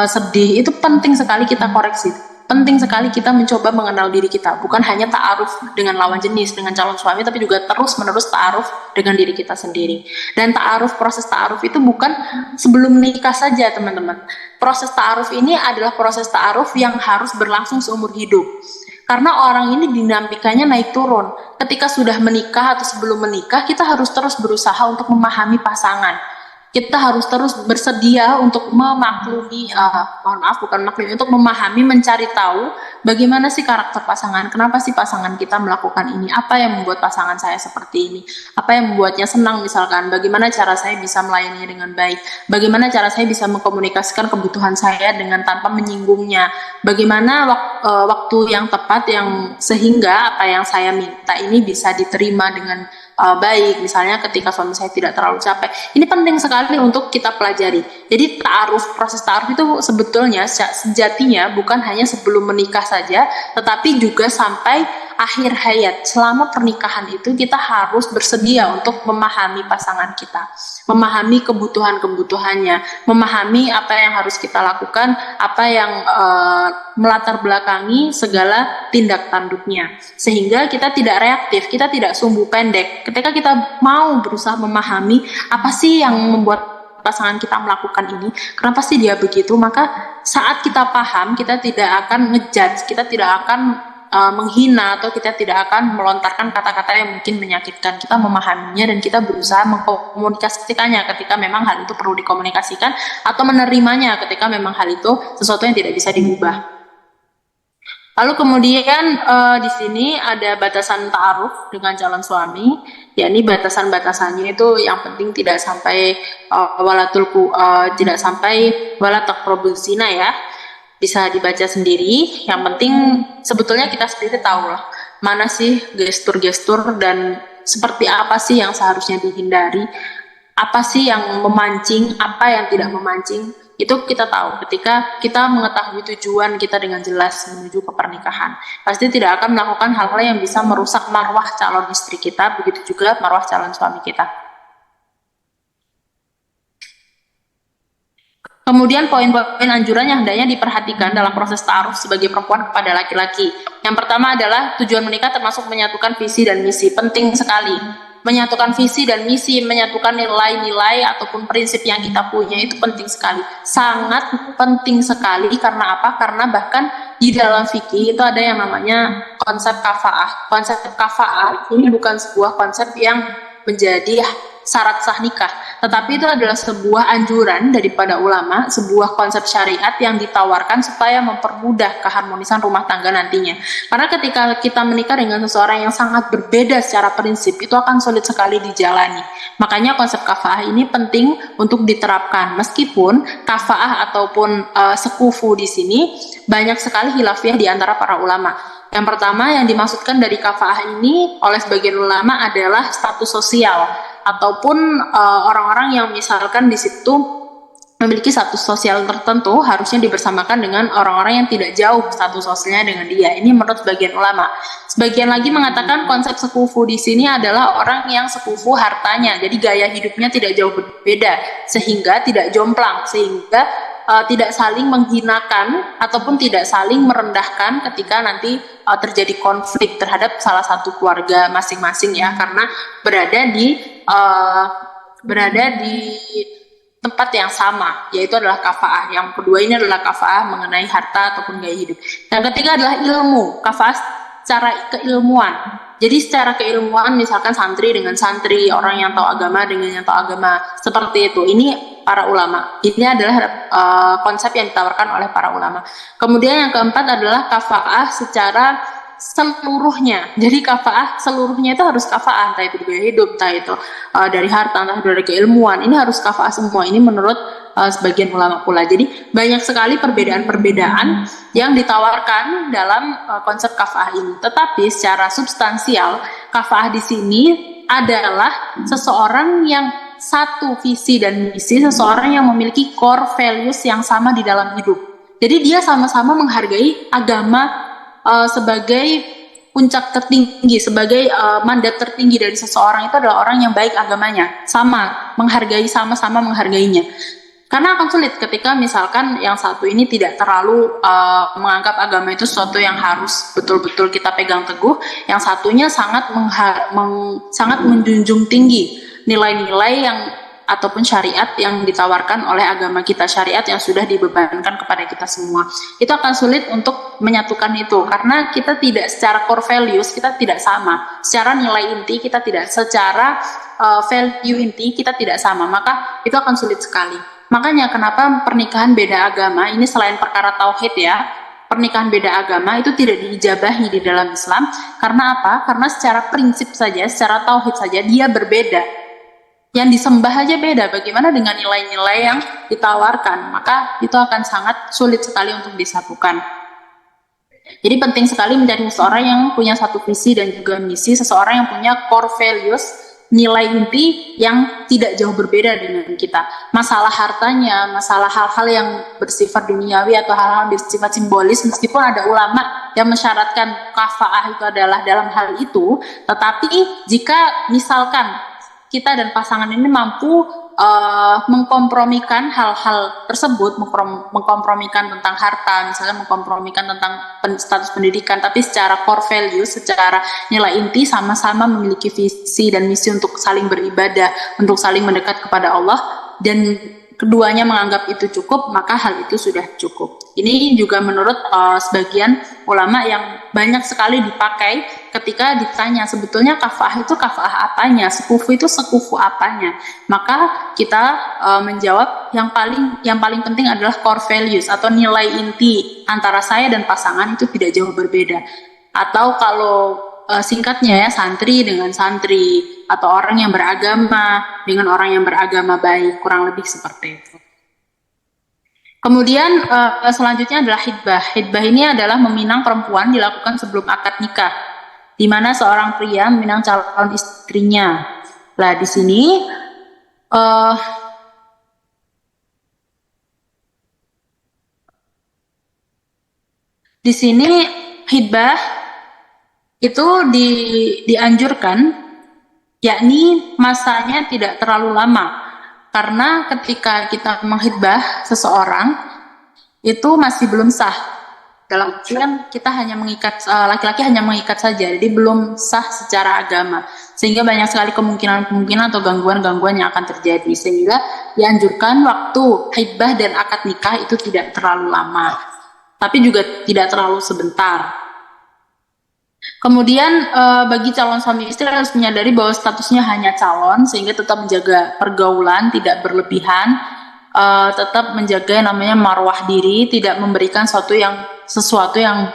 sedih? Itu penting sekali kita koreksi. Penting sekali kita mencoba mengenal diri kita, bukan hanya ta'aruf dengan lawan jenis, dengan calon suami, tapi juga terus-menerus ta'aruf dengan diri kita sendiri. Dan proses ta'aruf itu bukan sebelum nikah saja, teman-teman. Proses ta'aruf ini adalah proses ta'aruf yang harus berlangsung seumur hidup. Karena orang ini dinamikanya naik turun. Ketika sudah menikah atau sebelum menikah, kita harus terus berusaha untuk memahami pasangan. Kita harus terus bersedia untuk memaklumi, untuk memahami, mencari tahu bagaimana sih karakter pasangan, kenapa sih pasangan kita melakukan ini, apa yang membuat pasangan saya seperti ini, apa yang membuatnya senang misalkan, bagaimana cara saya bisa melayaninya dengan baik, bagaimana cara saya bisa mengkomunikasikan kebutuhan saya dengan tanpa menyinggungnya, bagaimana waktu yang tepat yang sehingga apa yang saya minta ini bisa diterima dengan baik, misalnya ketika suami saya tidak terlalu capek. Ini penting sekali untuk kita pelajari. Jadi proses ta'aruf itu sebetulnya sejatinya bukan hanya sebelum menikah saja, tetapi juga sampai akhir hayat. Selama pernikahan itu kita harus bersedia untuk memahami pasangan kita, memahami kebutuhan-kebutuhannya, memahami apa yang harus kita lakukan, apa yang melatar belakangi segala tindak tanduknya, sehingga kita tidak reaktif, kita tidak sumbu pendek. Ketika kita mau berusaha memahami apa sih yang membuat pasangan kita melakukan ini, kenapa sih dia begitu, maka saat kita paham, kita tidak akan ngejudge, kita tidak akan menghina, atau kita tidak akan melontarkan kata-kata yang mungkin menyakitkan. Kita memahaminya dan kita berusaha mengkomunikasikannya ketika memang hal itu perlu dikomunikasikan, atau menerimanya ketika memang hal itu sesuatu yang tidak bisa diubah. Lalu kemudian di sini ada batasan ta'aruf dengan calon suami, yakni batasan-batasannya itu yang penting tidak sampai tidak sampai wala taqrabuz zina ya. Bisa dibaca sendiri. Yang penting sebetulnya kita sendiri tahu lah mana sih gestur-gestur dan seperti apa sih yang seharusnya dihindari, apa sih yang memancing, apa yang tidak memancing. Itu kita tahu ketika kita mengetahui tujuan kita dengan jelas menuju ke pernikahan. Pasti tidak akan melakukan hal-hal yang bisa merusak marwah calon istri kita, begitu juga marwah calon suami kita. Kemudian poin-poin anjuran yang hendaknya diperhatikan dalam proses ta'aruf sebagai perempuan kepada laki-laki. Yang pertama adalah tujuan menikah termasuk menyatukan visi dan misi. Penting sekali. Menyatukan visi dan misi, menyatukan nilai-nilai ataupun prinsip yang kita punya itu penting sekali. Sangat penting sekali. Karena apa? Karena bahkan di dalam fikih itu ada yang namanya konsep kafa'ah. Konsep kafa'ah ini bukan sebuah konsep yang menjadi syarat sah nikah, tetapi itu adalah sebuah anjuran daripada ulama, sebuah konsep syariat yang ditawarkan supaya mempermudah keharmonisan rumah tangga nantinya. Karena ketika kita menikah dengan seseorang yang sangat berbeda secara prinsip, itu akan sulit sekali dijalani. Makanya konsep kafa'ah ini penting untuk diterapkan. Meskipun kafa'ah ataupun sekufu di sini banyak sekali khilafiyah di antara para ulama. Yang pertama yang dimaksudkan dari kafa'ah ini oleh sebagian ulama adalah status sosial, ataupun orang-orang yang misalkan di situ memiliki status sosial tertentu harusnya dibersamakan dengan orang-orang yang tidak jauh status sosialnya dengan dia. Ini menurut sebagian ulama. Sebagian lagi mengatakan konsep sekufu di sini adalah orang yang sekufu hartanya, jadi gaya hidupnya tidak jauh berbeda, sehingga tidak jomplang, sehingga tidak saling menghinakan ataupun tidak saling merendahkan ketika nanti terjadi konflik terhadap salah satu keluarga masing-masing ya, karena berada di tempat yang sama, yaitu adalah kafa'ah. Yang kedua ini adalah kafa'ah mengenai harta ataupun gaya hidup. Yang ketiga adalah ilmu, kafa'ah secara keilmuan. Jadi secara keilmuan misalkan santri dengan santri, orang yang tahu agama dengan yang tahu agama, seperti itu. Ini para ulama. Ini adalah konsep yang ditawarkan oleh para ulama. Kemudian yang keempat adalah kafaah secara seluruhnya. Jadi kafaah seluruhnya itu harus kafaah, entah itu gaya hidup, entah itu dari harta, entah dari keilmuan. Ini harus kafaah semua. Ini menurut sebagian ulama pula. Jadi banyak sekali perbedaan-perbedaan yang ditawarkan dalam konsep kafaah ini. Tetapi secara substansial, kafaah di sini adalah seseorang yang satu visi dan misi, seseorang yang memiliki core values yang sama di dalam hidup. Jadi dia sama-sama menghargai agama sebagai puncak tertinggi, sebagai mandat tertinggi dari seseorang itu adalah orang yang baik agamanya, sama-sama menghargainya. Karena akan sulit ketika misalkan yang satu ini tidak terlalu menganggap agama itu sesuatu yang harus betul-betul kita pegang teguh, yang satunya sangat menjunjung tinggi nilai-nilai yang ataupun syariat yang ditawarkan oleh agama kita, syariat yang sudah dibebankan kepada kita semua. Itu akan sulit untuk menyatukan itu, karena kita tidak secara core values, kita tidak sama. Secara nilai inti kita tidak, secara value inti kita tidak sama, maka itu akan sulit sekali. Makanya kenapa pernikahan beda agama, ini selain perkara tauhid ya, pernikahan beda agama itu tidak diijabahi di dalam Islam. Karena apa? Karena secara prinsip saja, secara tauhid saja dia berbeda. Yang disembah aja beda, bagaimana dengan nilai-nilai yang ditawarkan, maka itu akan sangat sulit sekali untuk disatukan. Jadi penting sekali mencari seseorang yang punya satu visi dan juga misi, seseorang yang punya core values, nilai inti yang tidak jauh berbeda dengan kita. Masalah hartanya, masalah hal-hal yang bersifat duniawi atau hal-hal bersifat simbolis, meskipun ada ulama yang mensyaratkan kafaah itu adalah dalam hal itu, tetapi jika misalkan kita dan pasangan ini mampu mengkompromikan hal-hal tersebut, mengkompromikan tentang harta, misalnya mengkompromikan tentang status pendidikan, tapi secara core value, secara nilai inti sama-sama memiliki visi dan misi untuk saling beribadah, untuk saling mendekat kepada Allah, dan keduanya menganggap itu cukup, maka hal itu sudah cukup. Ini juga menurut sebagian ulama yang banyak sekali dipakai ketika ditanya sebetulnya kafaah itu kafaah apanya, sekufu itu sekufu apanya. Maka kita menjawab yang paling penting adalah core values atau nilai inti antara saya dan pasangan itu tidak jauh berbeda. Atau kalau singkatnya ya, santri dengan santri, atau orang yang beragama dengan orang yang beragama baik, kurang lebih seperti itu. Kemudian selanjutnya adalah hitbah. Hitbah ini adalah meminang perempuan dilakukan sebelum akad nikah, di mana seorang pria meminang calon istrinya. Lah di sini hitbah itu dianjurkan, yakni masanya tidak terlalu lama, karena ketika kita menghitbah seseorang itu masih belum sah, dalam artian kita hanya mengikat, laki-laki hanya mengikat saja, jadi belum sah secara agama, sehingga banyak sekali kemungkinan atau gangguan-gangguan yang akan terjadi, sehingga dianjurkan waktu hitbah dan akad nikah itu tidak terlalu lama, tapi juga tidak terlalu sebentar. Kemudian bagi calon suami istri harus menyadari bahwa statusnya hanya calon, sehingga tetap menjaga pergaulan, tidak berlebihan, tetap menjaga yang namanya marwah diri, tidak memberikan sesuatu yang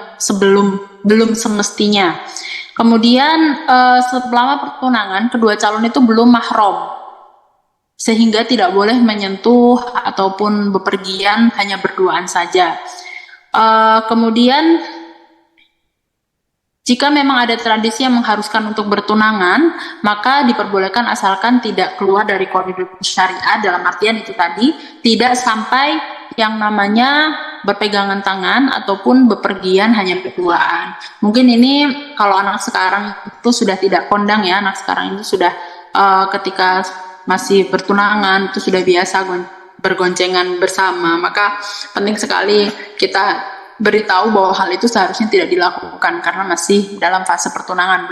belum semestinya. Kemudian selama pertunangan kedua calon itu belum mahram, sehingga tidak boleh menyentuh ataupun bepergian, hanya berduaan saja. Kemudian jika memang ada tradisi yang mengharuskan untuk bertunangan, maka diperbolehkan asalkan tidak keluar dari koridor syariat, dalam artian itu tadi, tidak sampai yang namanya berpegangan tangan ataupun bepergian hanya berduaan. Mungkin ini kalau anak sekarang itu sudah tidak kondang ya, anak sekarang itu sudah ketika masih bertunangan itu sudah biasa bergoncengan bersama, maka penting sekali kita beritahu bahwa hal itu seharusnya tidak dilakukan karena masih dalam fase pertunangan,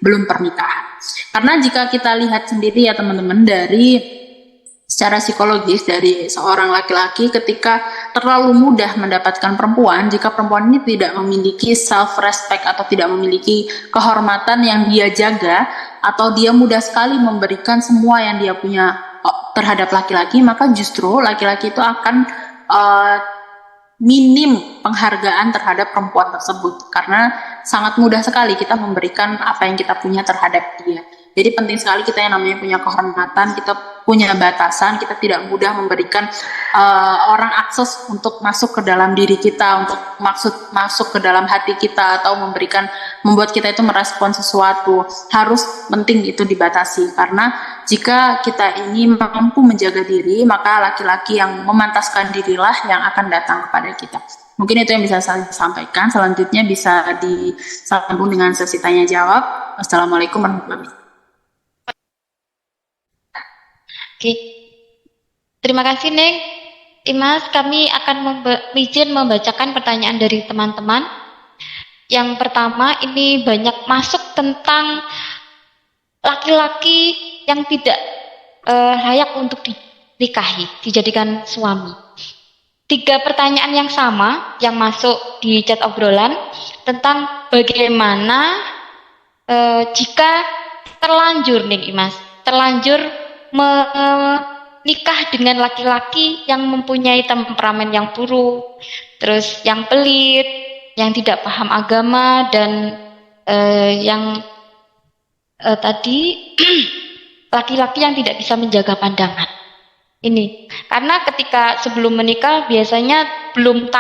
belum pernikahan. Karena jika kita lihat sendiri ya teman-teman, dari secara psikologis dari seorang laki-laki ketika terlalu mudah mendapatkan perempuan, jika perempuan ini tidak memiliki self respect atau tidak memiliki kehormatan yang dia jaga, atau dia mudah sekali memberikan semua yang dia punya terhadap laki-laki, maka justru laki-laki itu akan uh, minim penghargaan terhadap perempuan tersebut karena sangat mudah sekali kita memberikan apa yang kita punya terhadap dia. Jadi penting sekali kita yang namanya punya kehormatan, kita punya batasan, kita tidak mudah memberikan orang akses untuk masuk ke dalam diri kita, untuk masuk ke dalam hati kita atau membuat kita itu merespon sesuatu. Harus penting itu dibatasi karena jika kita ini mampu menjaga diri, maka laki-laki yang memantaskan dirilah yang akan datang kepada kita. Mungkin itu yang bisa saya sampaikan. Selanjutnya bisa disambung dengan sesi tanya jawab. Assalamualaikum warahmatullahi wabarakatuh. Oke. Terima kasih, Neng. Imas, kami akan izin membacakan pertanyaan dari teman-teman. Yang pertama, ini banyak masuk tentang laki-laki yang tidak layak untuk dinikahi, dijadikan suami. 3 pertanyaan yang sama yang masuk di chat obrolan tentang bagaimana jika terlanjur nih Imas, terlanjur menikah dengan laki-laki yang mempunyai temperamen yang buruk, terus yang pelit, yang tidak paham agama, dan yang tadi laki-laki yang tidak bisa menjaga pandangan. Ini karena ketika sebelum menikah biasanya belum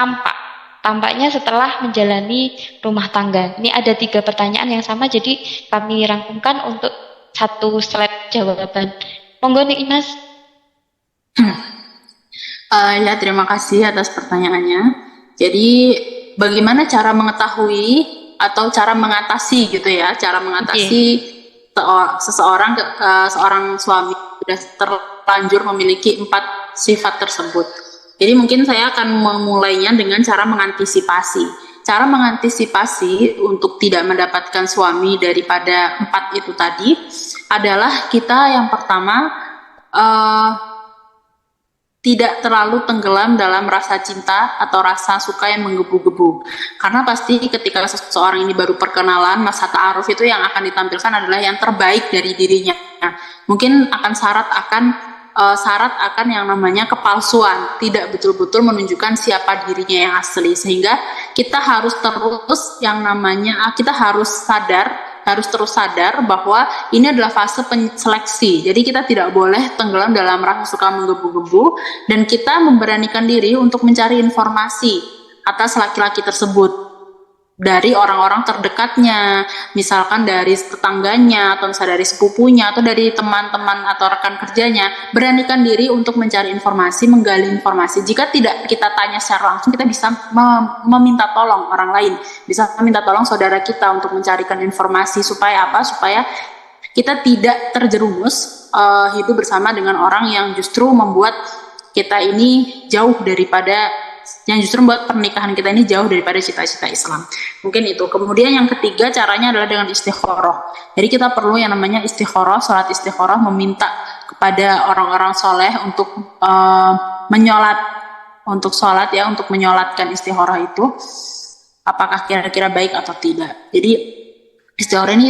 tampaknya setelah menjalani rumah tangga. Ini ada 3 pertanyaan yang sama, jadi kami rangkumkan untuk 1 slide jawaban. Monggo nih Imas. Ya, terima kasih atas pertanyaannya. Jadi bagaimana cara mengetahui atau cara mengatasi gitu ya, cara mengatasi seorang suami sudah terlanjur memiliki 4 sifat tersebut. Jadi mungkin saya akan memulainya dengan cara mengantisipasi. Cara mengantisipasi untuk tidak mendapatkan suami daripada 4 itu tadi adalah kita yang pertama tidak terlalu tenggelam dalam rasa cinta atau rasa suka yang menggebu-gebu. Karena pasti ketika seseorang ini baru perkenalan, masa ta'aruf itu yang akan ditampilkan adalah yang terbaik dari dirinya. Mungkin akan syarat akan yang namanya kepalsuan, tidak betul-betul menunjukkan siapa dirinya yang asli, sehingga kita harus terus sadar bahwa ini adalah fase seleksi. Jadi kita tidak boleh tenggelam dalam rasa suka menggebu-gebu, dan kita memberanikan diri untuk mencari informasi atas laki-laki tersebut dari orang-orang terdekatnya, misalkan dari tetangganya, atau misalnya dari sepupunya, atau dari teman-teman atau rekan kerjanya. Beranikan diri untuk mencari informasi, menggali informasi. Jika tidak kita tanya secara langsung, kita bisa meminta tolong orang lain, bisa meminta tolong saudara kita untuk mencarikan informasi. Supaya apa? Supaya kita tidak terjerumus hidup bersama dengan orang yang justru membuat kita ini jauh daripada, yang justru membuat pernikahan kita ini jauh daripada cita-cita Islam. Mungkin itu. Kemudian yang ketiga caranya adalah dengan istikharah. Jadi kita perlu yang namanya istikharah, salat istikharah, meminta kepada orang-orang soleh untuk untuk menyolatkan istikharah itu, apakah kira-kira baik atau tidak. Jadi istikharah ini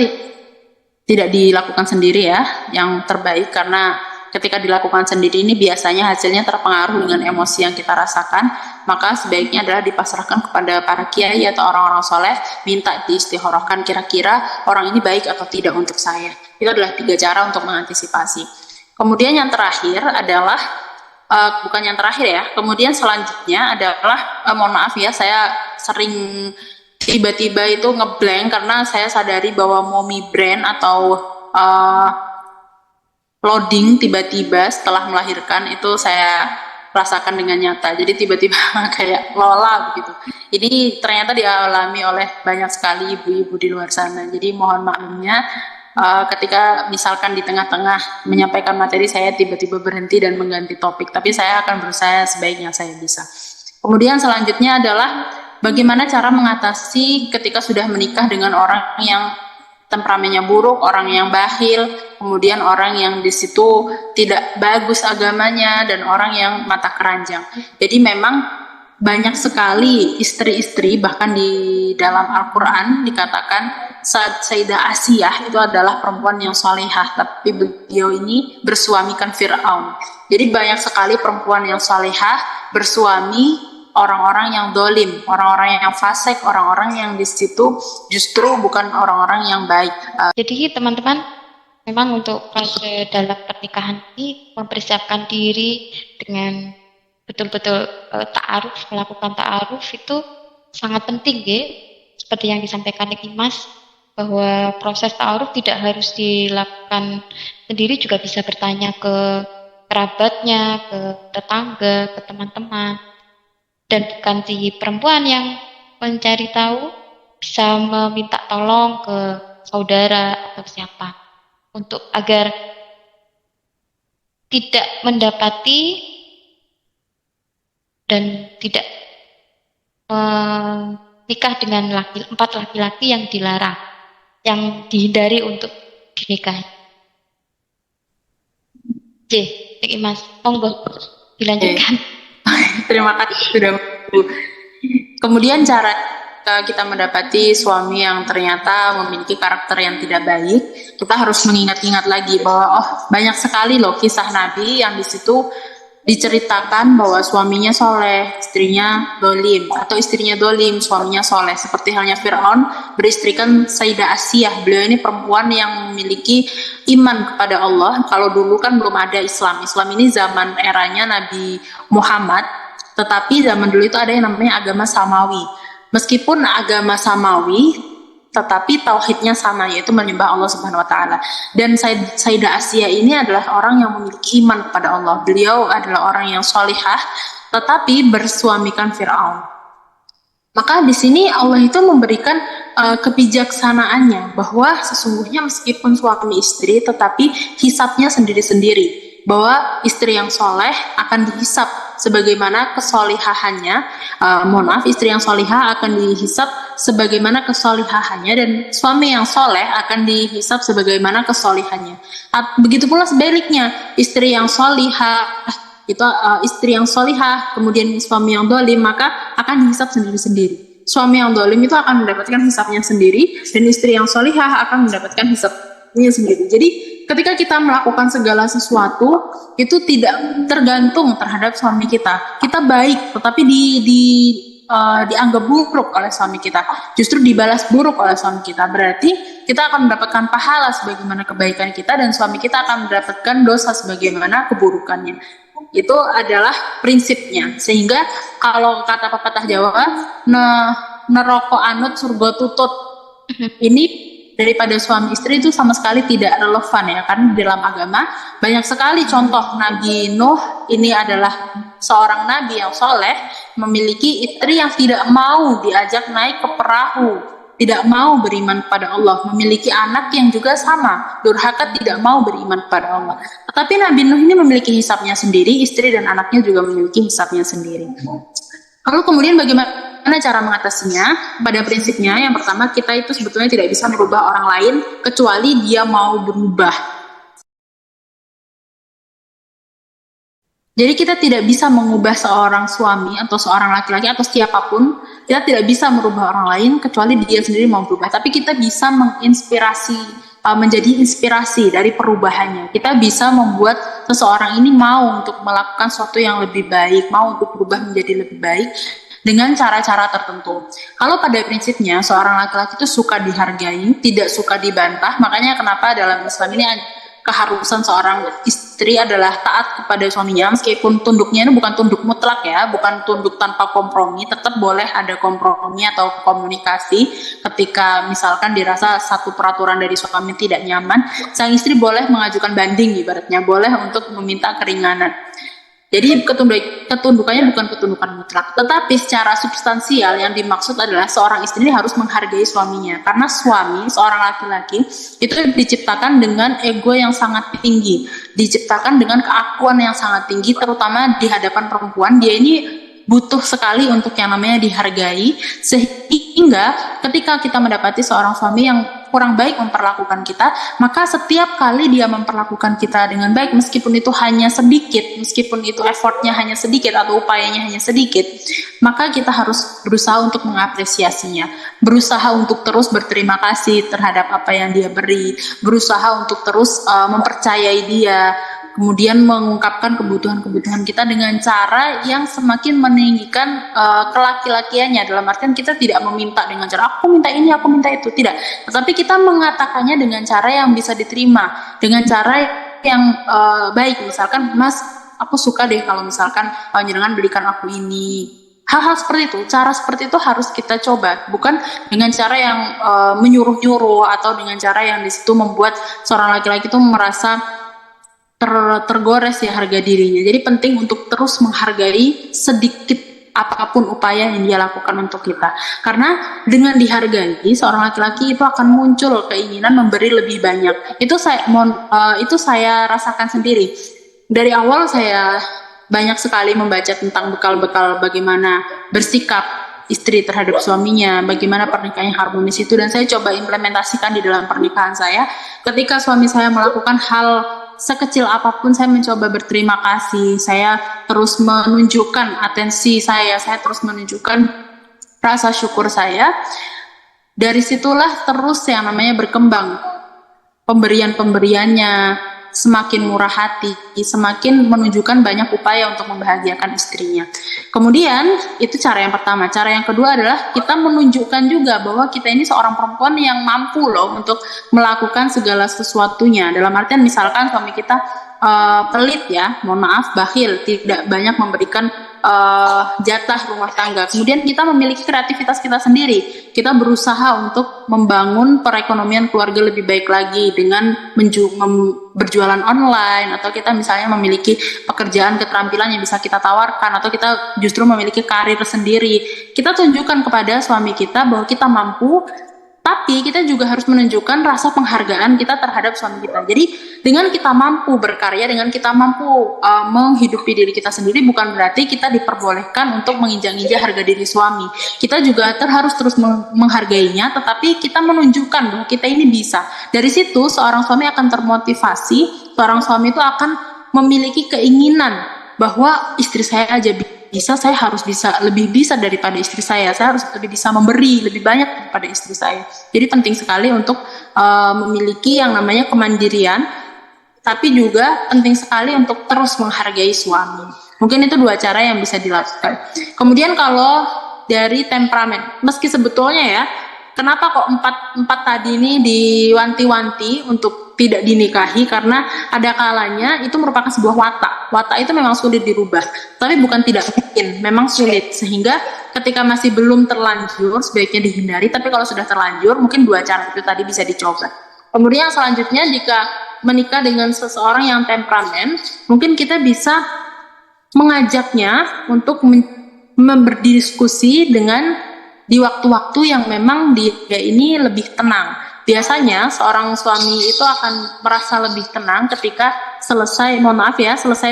tidak dilakukan sendiri ya, yang terbaik, karena ketika dilakukan sendiri ini biasanya hasilnya terpengaruh dengan emosi yang kita rasakan, maka sebaiknya adalah dipasrahkan kepada para kiai atau orang-orang soleh, minta diistikharahkan kira-kira orang ini baik atau tidak untuk saya. Itu adalah 3 cara untuk mengantisipasi. Kemudian yang terakhir adalah, bukan yang terakhir ya, kemudian selanjutnya adalah, mohon maaf ya, saya sering tiba-tiba itu ngeblank karena saya sadari bahwa mommy brain atau loading tiba-tiba setelah melahirkan itu saya rasakan dengan nyata. Jadi tiba-tiba kayak lola begitu. Ini ternyata dialami oleh banyak sekali ibu-ibu di luar sana. Jadi mohon maklumnya ketika misalkan di tengah-tengah menyampaikan materi saya tiba-tiba berhenti dan mengganti topik. Tapi saya akan berusaha sebaik yang saya bisa. Kemudian selanjutnya adalah bagaimana cara mengatasi ketika sudah menikah dengan orang yang temperamennya buruk, orang yang bakhil, kemudian orang yang di situ tidak bagus agamanya, dan orang yang mata keranjang. Jadi memang banyak sekali istri-istri, bahkan di dalam Al-Quran dikatakan saat Sayyidah Asiyah itu adalah perempuan yang salihah, tapi beliau ini bersuamikan Fir'aun. Jadi banyak sekali perempuan yang salihah bersuami orang-orang yang dolim, orang-orang yang fasik, orang-orang yang di situ justru bukan orang-orang yang baik. Jadi teman-teman, memang untuk fase dalam pernikahan ini mempersiapkan diri dengan betul-betul ta'aruf, melakukan ta'aruf itu sangat penting ya. Seperti yang disampaikan Mas, bahwa proses ta'aruf tidak harus dilakukan sendiri, juga bisa bertanya ke kerabatnya, ke tetangga, ke teman-teman. Dan bukan si perempuan yang mencari tahu, bisa meminta tolong ke saudara atau siapa untuk agar tidak mendapati dan tidak menikah dengan empat laki-laki yang dilarang, yang dihindari untuk dinikahi. Mas, monggo dilanjutkan. Terima kasih sudah. Kemudian cara kita mendapati suami yang ternyata memiliki karakter yang tidak baik, kita harus mengingat-ingat lagi bahwa banyak sekali loh kisah Nabi yang di situ diceritakan bahwa suaminya soleh, istrinya dolim, atau istrinya dolim, suaminya soleh. Seperti halnya Fir'aun beristrikan Sayyidah Asiyah. Beliau ini perempuan yang memiliki iman kepada Allah. Kalau dulu kan belum ada Islam. Islam ini zaman eranya Nabi Muhammad, tetapi zaman dulu itu ada yang namanya agama Samawi. Meskipun agama Samawi, tetapi tauhidnya sama, yaitu menyembah Allah Subhanahu wa taala. Dan Sayyidah Asiyah ini adalah orang yang memiliki iman kepada Allah. Beliau adalah orang yang solihah, tetapi bersuamikan Fir'aun. Maka di sini Allah itu memberikan kebijaksanaannya bahwa sesungguhnya meskipun suami istri, tetapi hisabnya sendiri-sendiri. Bahwa istri yang soleh akan dihisab sebagaimana kesolihahannya, istri yang solihah akan dihisab sebagaimana kesolihahannya, dan suami yang soleh akan dihisab sebagaimana kesolihannya. Begitu pula sebaliknya, istri yang solihah itu istri yang solihah, kemudian suami yang dolim, maka akan dihisab sendiri-sendiri. Suami yang dolim itu akan mendapatkan hisabnya sendiri, dan istri yang solihah akan mendapatkan hisabnya sendiri. Jadi ketika kita melakukan segala sesuatu itu tidak tergantung terhadap suami kita. Kita baik, tetapi dianggap buruk oleh suami kita. Justru dibalas buruk oleh suami kita. Berarti kita akan mendapatkan pahala sebagaimana kebaikan kita, dan suami kita akan mendapatkan dosa sebagaimana keburukannya. Itu adalah prinsipnya. Sehingga kalau kata pepatah Jawa, neroko anut surga tutut. Ini daripada suami istri itu sama sekali tidak relevan ya, karena di dalam agama banyak sekali contoh. Nabi Nuh ini adalah seorang nabi yang soleh, memiliki istri yang tidak mau diajak naik ke perahu, tidak mau beriman kepada Allah, memiliki anak yang juga sama, durhaka, tidak mau beriman kepada Allah. Tetapi Nabi Nuh ini memiliki hisabnya sendiri, istri dan anaknya juga memiliki hisabnya sendiri. Lalu kemudian bagaimana cara mengatasinya? Pada prinsipnya yang pertama, kita itu sebetulnya tidak bisa merubah orang lain kecuali dia mau berubah. Jadi kita tidak bisa mengubah seorang suami atau seorang laki-laki atau siapapun. Kita tidak bisa merubah orang lain kecuali dia sendiri mau berubah. Tapi kita bisa menjadi inspirasi dari perubahannya. Kita bisa membuat seseorang ini mau untuk melakukan sesuatu yang lebih baik, mau untuk berubah menjadi lebih baik dengan cara-cara tertentu. Kalau pada prinsipnya seorang laki-laki itu suka dihargai, tidak suka dibantah. Makanya kenapa dalam Islam ini keharusan seorang istri adalah taat kepada suaminya, meskipun tunduknya ini bukan tunduk mutlak ya, bukan tunduk tanpa kompromi, tetap boleh ada kompromi atau komunikasi. Ketika misalkan dirasa satu peraturan dari suami tidak nyaman, sang istri boleh mengajukan banding, ibaratnya boleh untuk meminta keringanan. Jadi ketundukannya bukan ketundukan mutlak, tetapi secara substansial yang dimaksud adalah seorang istri harus menghargai suaminya, karena suami, seorang laki-laki itu diciptakan dengan ego yang sangat tinggi, diciptakan dengan keakuan yang sangat tinggi, terutama di hadapan perempuan. Dia ini butuh sekali untuk yang namanya dihargai, sehingga ketika kita mendapati seorang suami yang kurang baik memperlakukan kita, maka setiap kali dia memperlakukan kita dengan baik, meskipun itu hanya sedikit, meskipun itu effortnya hanya sedikit atau upayanya hanya sedikit, maka kita harus berusaha untuk mengapresiasinya, berusaha untuk terus berterima kasih terhadap apa yang dia beri, berusaha untuk terus mempercayai dia, kemudian mengungkapkan kebutuhan-kebutuhan kita dengan cara yang semakin meninggikan kelaki-lakiannya, dalam artian kita tidak meminta dengan cara aku minta ini, aku minta itu, tidak, tetapi kita mengatakannya dengan cara yang bisa diterima, dengan cara yang baik. Misalkan, Mas, aku suka deh kalau misalkan jenengan belikan aku ini. Hal-hal seperti itu, cara seperti itu harus kita coba, bukan dengan cara yang menyuruh-nyuruh atau dengan cara yang di situ membuat seorang laki-laki itu merasa tergores ya harga dirinya. Jadi penting untuk terus menghargai sedikit apapun upaya yang dia lakukan untuk kita. Karena dengan dihargai, seorang laki-laki itu akan muncul keinginan memberi lebih banyak. Itu saya rasakan sendiri. Dari awal saya banyak sekali membaca tentang bekal-bekal bagaimana bersikap istri terhadap suaminya, bagaimana pernikahan yang harmonis itu, dan saya coba implementasikan di dalam pernikahan saya. Ketika suami saya melakukan hal sekecil apapun, saya mencoba berterima kasih, saya terus menunjukkan atensi saya terus menunjukkan rasa syukur saya. Dari situlah terus yang namanya berkembang pemberian-pemberiannya, semakin murah hati, semakin menunjukkan banyak upaya untuk membahagiakan istrinya. Kemudian itu cara yang pertama. Cara yang kedua adalah kita menunjukkan juga bahwa kita ini seorang perempuan yang mampu loh untuk melakukan segala sesuatunya. Dalam artian misalkan suami kita pelit ya, mohon maaf, bakhil, tidak banyak memberikan jatah rumah tangga. Kemudian kita memiliki kreativitas kita sendiri. Kita berusaha untuk membangun perekonomian keluarga lebih baik lagi dengan berjualan online, atau kita misalnya memiliki pekerjaan keterampilan yang bisa kita tawarkan, atau kita justru memiliki karir sendiri. Kita tunjukkan kepada suami kita bahwa kita mampu, tapi kita juga harus menunjukkan rasa penghargaan kita terhadap suami kita. Jadi dengan kita mampu berkarya, dengan kita mampu menghidupi diri kita sendiri, bukan berarti kita diperbolehkan untuk menginjak-injak harga diri suami. Kita juga harus terus menghargainya, tetapi kita menunjukkan bahwa kita ini bisa. Dari situ seorang suami akan termotivasi, seorang suami itu akan memiliki keinginan bahwa istri saya aja bisa, saya harus lebih bisa daripada istri saya harus lebih bisa memberi lebih banyak daripada istri saya. Jadi penting sekali untuk memiliki yang namanya kemandirian, tapi juga penting sekali untuk terus menghargai suami. Mungkin itu dua cara yang bisa dilakukan. Kemudian kalau dari temperamen, meski sebetulnya ya, kenapa kok empat tadi ini diwanti-wanti untuk tidak dinikahi, karena ada kalanya itu merupakan sebuah watak itu memang sulit dirubah, tapi bukan tidak mungkin, memang sulit, sehingga ketika masih belum terlanjur sebaiknya dihindari, tapi kalau sudah terlanjur mungkin dua cara itu tadi bisa dicoba. Kemudian yang selanjutnya, jika menikah dengan seseorang yang temperamen, mungkin kita bisa mengajaknya untuk berdiskusi dengan di waktu-waktu yang memang dia ini lebih tenang. Biasanya seorang suami itu akan merasa lebih tenang ketika selesai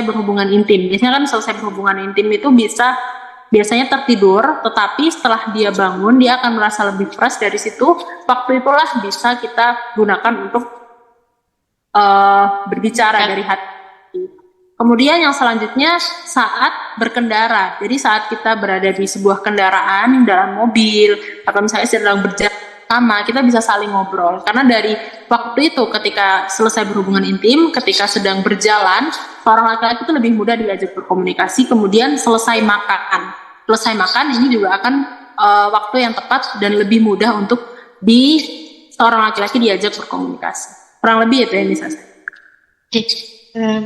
berhubungan intim. Biasanya kan selesai berhubungan intim itu biasanya tertidur, tetapi setelah dia bangun dia akan merasa lebih fresh. Dari situ, waktu itulah bisa kita gunakan untuk berbicara dari hati. Kemudian yang selanjutnya saat berkendara. Jadi saat kita berada di sebuah kendaraan, dalam mobil, atau misalnya sedang berjalan sama, kita bisa saling ngobrol. Karena dari waktu itu ketika selesai berhubungan intim, ketika sedang berjalan, seorang laki-laki itu lebih mudah diajak berkomunikasi. Kemudian selesai makan ini juga akan waktu yang tepat dan lebih mudah untuk seorang laki-laki diajak berkomunikasi. Kurang lebih itu yang bisa saya.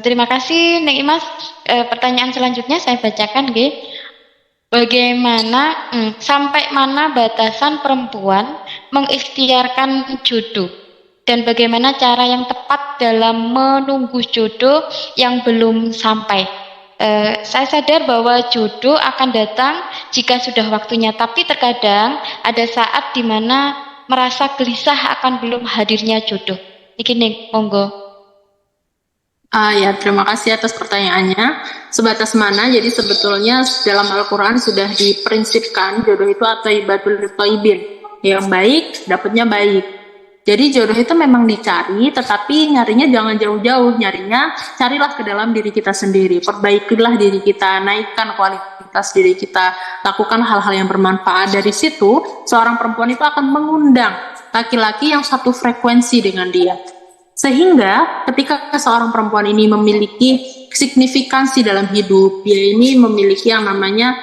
Terima kasih Neng Imas. Pertanyaan selanjutnya saya bacakan, G. Bagaimana sampai mana batasan perempuan mengikhtiarkan jodoh, dan bagaimana cara yang tepat dalam menunggu jodoh yang belum sampai? Saya sadar bahwa jodoh akan datang jika sudah waktunya, tapi terkadang ada saat di mana merasa gelisah akan belum hadirnya jodoh. Niki Neng, monggo. Ya, terima kasih atas pertanyaannya. Sebatas mana? Jadi sebetulnya dalam Al-Quran sudah diprinsipkan jodoh itu atau ibatul thayyibin, yang baik dapatnya baik, Jadi jodoh itu memang dicari, tetapi nyarinya jangan jauh-jauh. Nyarinya carilah ke dalam diri kita sendiri. Perbaikilah diri kita, naikkan kualitas diri kita, lakukan hal-hal yang bermanfaat. Dari situ, seorang perempuan itu akan mengundang laki-laki yang satu frekuensi dengan dia. Sehingga ketika seorang perempuan ini memiliki signifikansi dalam hidup, dia ini memiliki yang namanya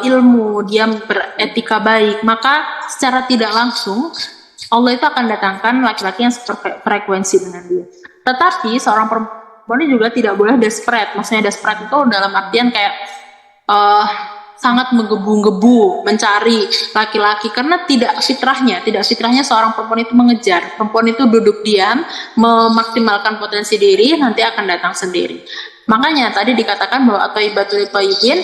ilmu, dia beretika baik, maka secara tidak langsung Allah itu akan datangkan laki-laki yang frekuensi dengan dia. Tetapi seorang perempuan ini juga tidak boleh desperate. Maksudnya desperate itu dalam artian kayak sangat menggebu-gebu mencari laki-laki, karena tidak fitrahnya seorang perempuan itu mengejar. Perempuan itu duduk diam, memaksimalkan potensi diri, nanti akan datang sendiri. Makanya tadi dikatakan bahwa Thayyibatul Thayyibin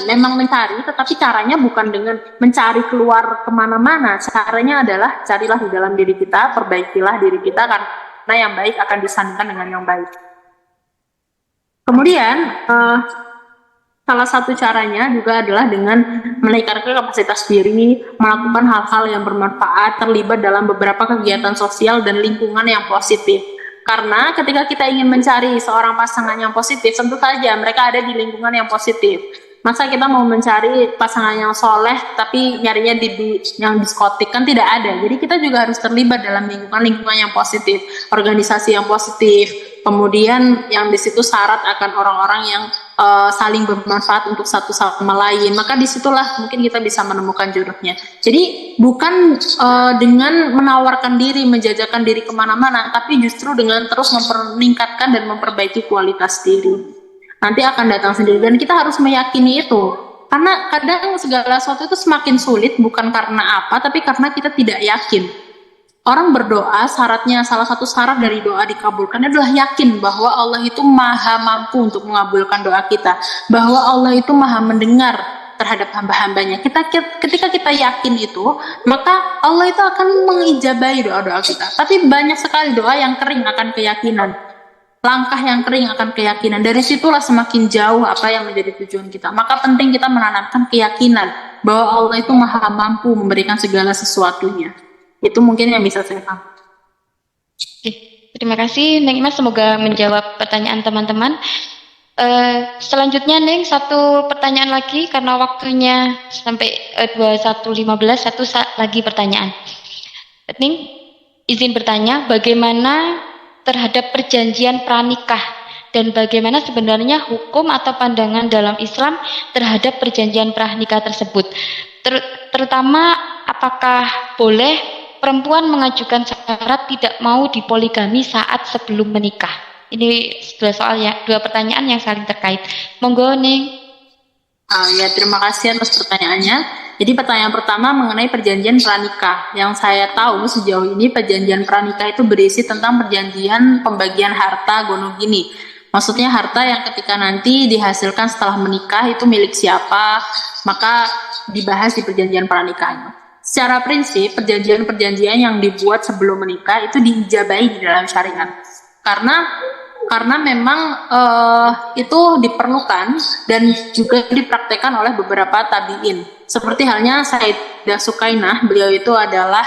memang mencari, tetapi caranya bukan dengan mencari keluar kemana-mana. Caranya adalah carilah di dalam diri kita, perbaikilah diri kita, karena yang baik akan disandingkan dengan yang baik. Kemudian salah satu caranya juga adalah dengan meningkatkan kapasitas diri, melakukan hal-hal yang bermanfaat, terlibat dalam beberapa kegiatan sosial dan lingkungan yang positif. Karena ketika kita ingin mencari seorang pasangan yang positif, tentu saja mereka ada di lingkungan yang positif. Masa kita mau mencari pasangan yang soleh tapi nyarinya di yang diskotik, kan tidak ada. Jadi kita juga harus terlibat dalam lingkungan yang positif, organisasi yang positif. Kemudian yang di situ syarat akan orang-orang yang saling bermanfaat untuk satu sama lain. Maka disitulah mungkin kita bisa menemukan jodohnya. Jadi bukan dengan menawarkan diri, menjajakan diri kemana-mana, tapi justru dengan terus meningkatkan dan memperbaiki kualitas diri. Nanti akan datang sendiri, dan kita harus meyakini itu. Karena kadang segala sesuatu itu semakin sulit bukan karena apa, tapi karena kita tidak yakin. Orang berdoa, salah satu syarat dari doa dikabulkan adalah yakin bahwa Allah itu maha mampu untuk mengabulkan doa kita, bahwa Allah itu maha mendengar terhadap hamba-hambanya. Ketika kita yakin itu, maka Allah itu akan mengijabahi doa-doa kita. Tapi banyak sekali doa yang kering akan keyakinan, langkah yang kering akan keyakinan. Dari situlah semakin jauh apa yang menjadi tujuan kita. Maka penting kita menanamkan keyakinan bahwa Allah itu maha mampu memberikan segala sesuatunya. Itu mungkin yang bisa saya sampaikan. Terima kasih Neng Imas, semoga menjawab pertanyaan teman-teman. Selanjutnya Neng, satu pertanyaan lagi karena waktunya sampai 21.15, satu lagi pertanyaan. Neng izin bertanya, bagaimana terhadap perjanjian pranikah dan bagaimana sebenarnya hukum atau pandangan dalam Islam terhadap perjanjian pranikah tersebut? Terutama apakah boleh perempuan mengajukan syarat tidak mau dipoligami saat sebelum menikah? Ini dua pertanyaan yang saling terkait. Monggo Neng. Ya, terima kasih atas pertanyaannya. Jadi pertanyaan pertama mengenai perjanjian pranikah. Yang saya tahu sejauh ini perjanjian pranikah itu berisi tentang perjanjian pembagian harta gonogini. Maksudnya harta yang ketika nanti dihasilkan setelah menikah itu milik siapa, maka dibahas di perjanjian pranikah. Secara prinsip, perjanjian-perjanjian yang dibuat sebelum menikah itu diijabahi di dalam syariat. Karena memang itu diperlukan dan juga dipraktekkan oleh beberapa tabi'in. Seperti halnya Sayyidah Sukainah, beliau itu adalah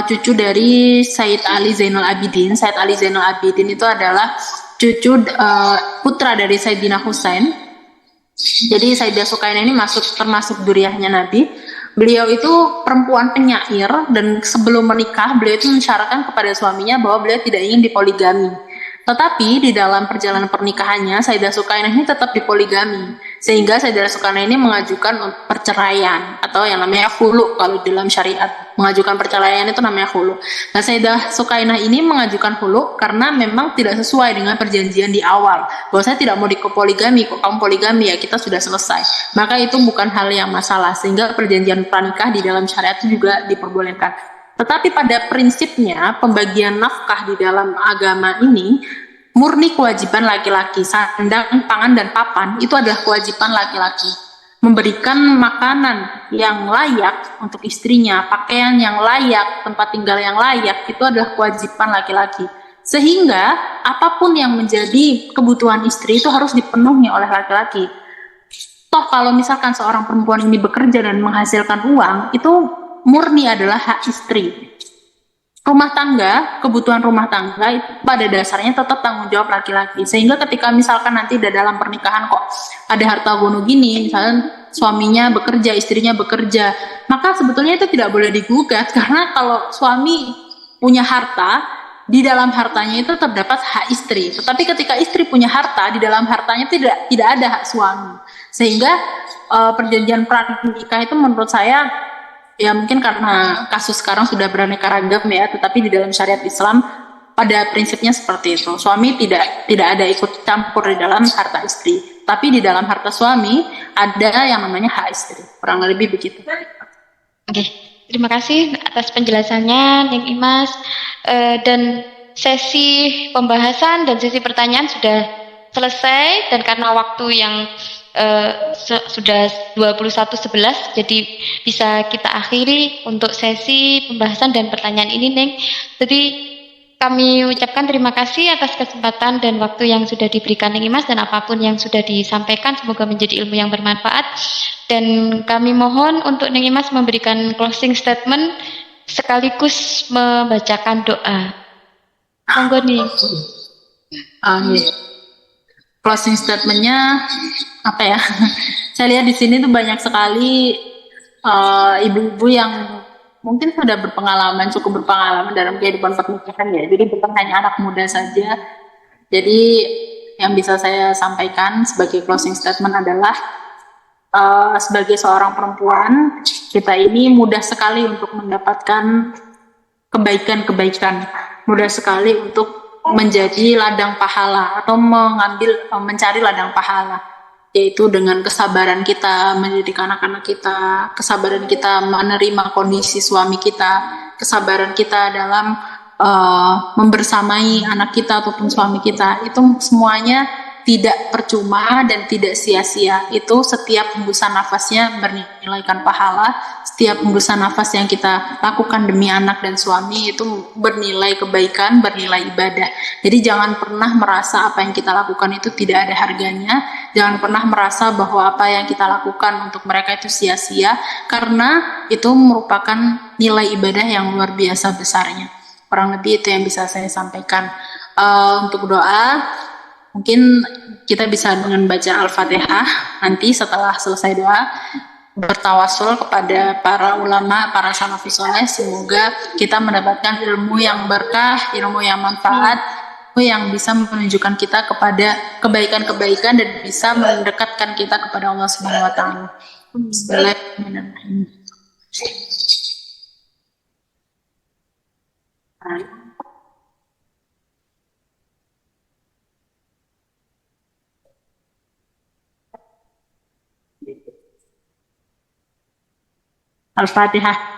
cucu dari Sayyid Ali Zainal Abidin. Sayyid Ali Zainal Abidin itu adalah cucu putra dari Sayyidina Husain. Jadi Sayyidah Sukainah ini termasuk duriyahnya Nabi. Beliau itu perempuan penyair, dan sebelum menikah beliau itu mensyaratkan kepada suaminya bahwa beliau tidak ingin dipoligami. Tetapi di dalam perjalanan pernikahannya Sayyidah Sukainah ini tetap dipoligami, sehingga Sayyidah Sukainah ini mengajukan perceraian atau yang namanya khulu. Kalau dalam syariat mengajukan perceraian itu namanya khulu. Nah, Sayyidah Sukainah ini mengajukan khulu karena memang tidak sesuai dengan perjanjian di awal bahwa saya tidak mau dipoligami, kok kamu poligami, ya kita sudah selesai. Maka itu bukan hal yang masalah, sehingga perjanjian pranikah di dalam syariat itu juga diperbolehkan. Tetapi pada prinsipnya pembagian nafkah di dalam agama ini murni kewajiban laki-laki. Sandang, pangan, dan papan itu adalah kewajiban laki-laki. Memberikan makanan yang layak untuk istrinya, pakaian yang layak, tempat tinggal yang layak, itu adalah kewajiban laki-laki. Sehingga apapun yang menjadi kebutuhan istri itu harus dipenuhi oleh laki-laki. Toh kalau misalkan seorang perempuan ini bekerja dan menghasilkan uang, itu murni adalah hak istri. rumah tangga, kebutuhan rumah tangga itu pada dasarnya tetap tanggung jawab laki-laki. Sehingga ketika misalkan nanti dalam pernikahan kok ada harta gono gini, misalnya suaminya bekerja, istrinya bekerja, maka sebetulnya itu tidak boleh digugat karena kalau suami punya harta, di dalam hartanya itu terdapat hak istri. Tetapi ketika istri punya harta, di dalam hartanya tidak ada hak suami. Sehingga perjanjian pranikah itu menurut saya, ya mungkin karena kasus sekarang sudah beraneka ragam ya, tetapi di dalam syariat Islam pada prinsipnya seperti itu. Suami tidak ada ikut campur di dalam harta istri, tapi di dalam harta suami ada yang namanya hak istri. Kurang lebih begitu. Oke, terima kasih atas penjelasannya, Neng Imas. Dan sesi pembahasan dan sesi pertanyaan sudah selesai, dan karena waktu yang sudah 21.11, jadi bisa kita akhiri untuk sesi pembahasan dan pertanyaan ini, Neng. Jadi kami ucapkan terima kasih atas kesempatan dan waktu yang sudah diberikan Neng Imas, dan apapun yang sudah disampaikan semoga menjadi ilmu yang bermanfaat. Dan kami mohon untuk Neng Imas memberikan closing statement sekaligus membacakan doa. Monggo nih. Closing statementnya apa ya? Saya lihat di sini tuh banyak sekali ibu-ibu yang mungkin sudah cukup berpengalaman dalam kehidupan pernikahan ya. Jadi bukan hanya anak muda saja. Jadi yang bisa saya sampaikan sebagai closing statement adalah sebagai seorang perempuan, kita ini mudah sekali untuk mendapatkan kebaikan-kebaikan, mudah sekali untuk menjadi ladang pahala atau mencari ladang pahala, yaitu dengan kesabaran kita mendidik anak-anak kita, kesabaran kita menerima kondisi suami kita, kesabaran kita dalam membersamai anak kita ataupun suami kita. Itu semuanya tidak percuma dan tidak sia-sia. Itu setiap hembusan nafasnya bernilaikan pahala. Setiap hembusan nafas yang kita lakukan demi anak dan suami itu bernilai kebaikan, bernilai ibadah. Jadi jangan pernah merasa apa yang kita lakukan itu tidak ada harganya. Jangan pernah merasa bahwa apa yang kita lakukan untuk mereka itu sia-sia, karena itu merupakan nilai ibadah yang luar biasa besarnya. Kurang lebih itu yang bisa saya sampaikan. Untuk doa, mungkin kita bisa dengan baca Al-Fatihah. Nanti setelah selesai doa, bertawasul kepada para ulama, para salafus saleh, semoga kita mendapatkan ilmu yang berkah, ilmu yang manfaat, ilmu yang bisa menunjukkan kita kepada kebaikan-kebaikan dan bisa mendekatkan kita kepada Allah Subhanahu wa taala. Bismillahirrahmanirrahim. Al-Fatihah.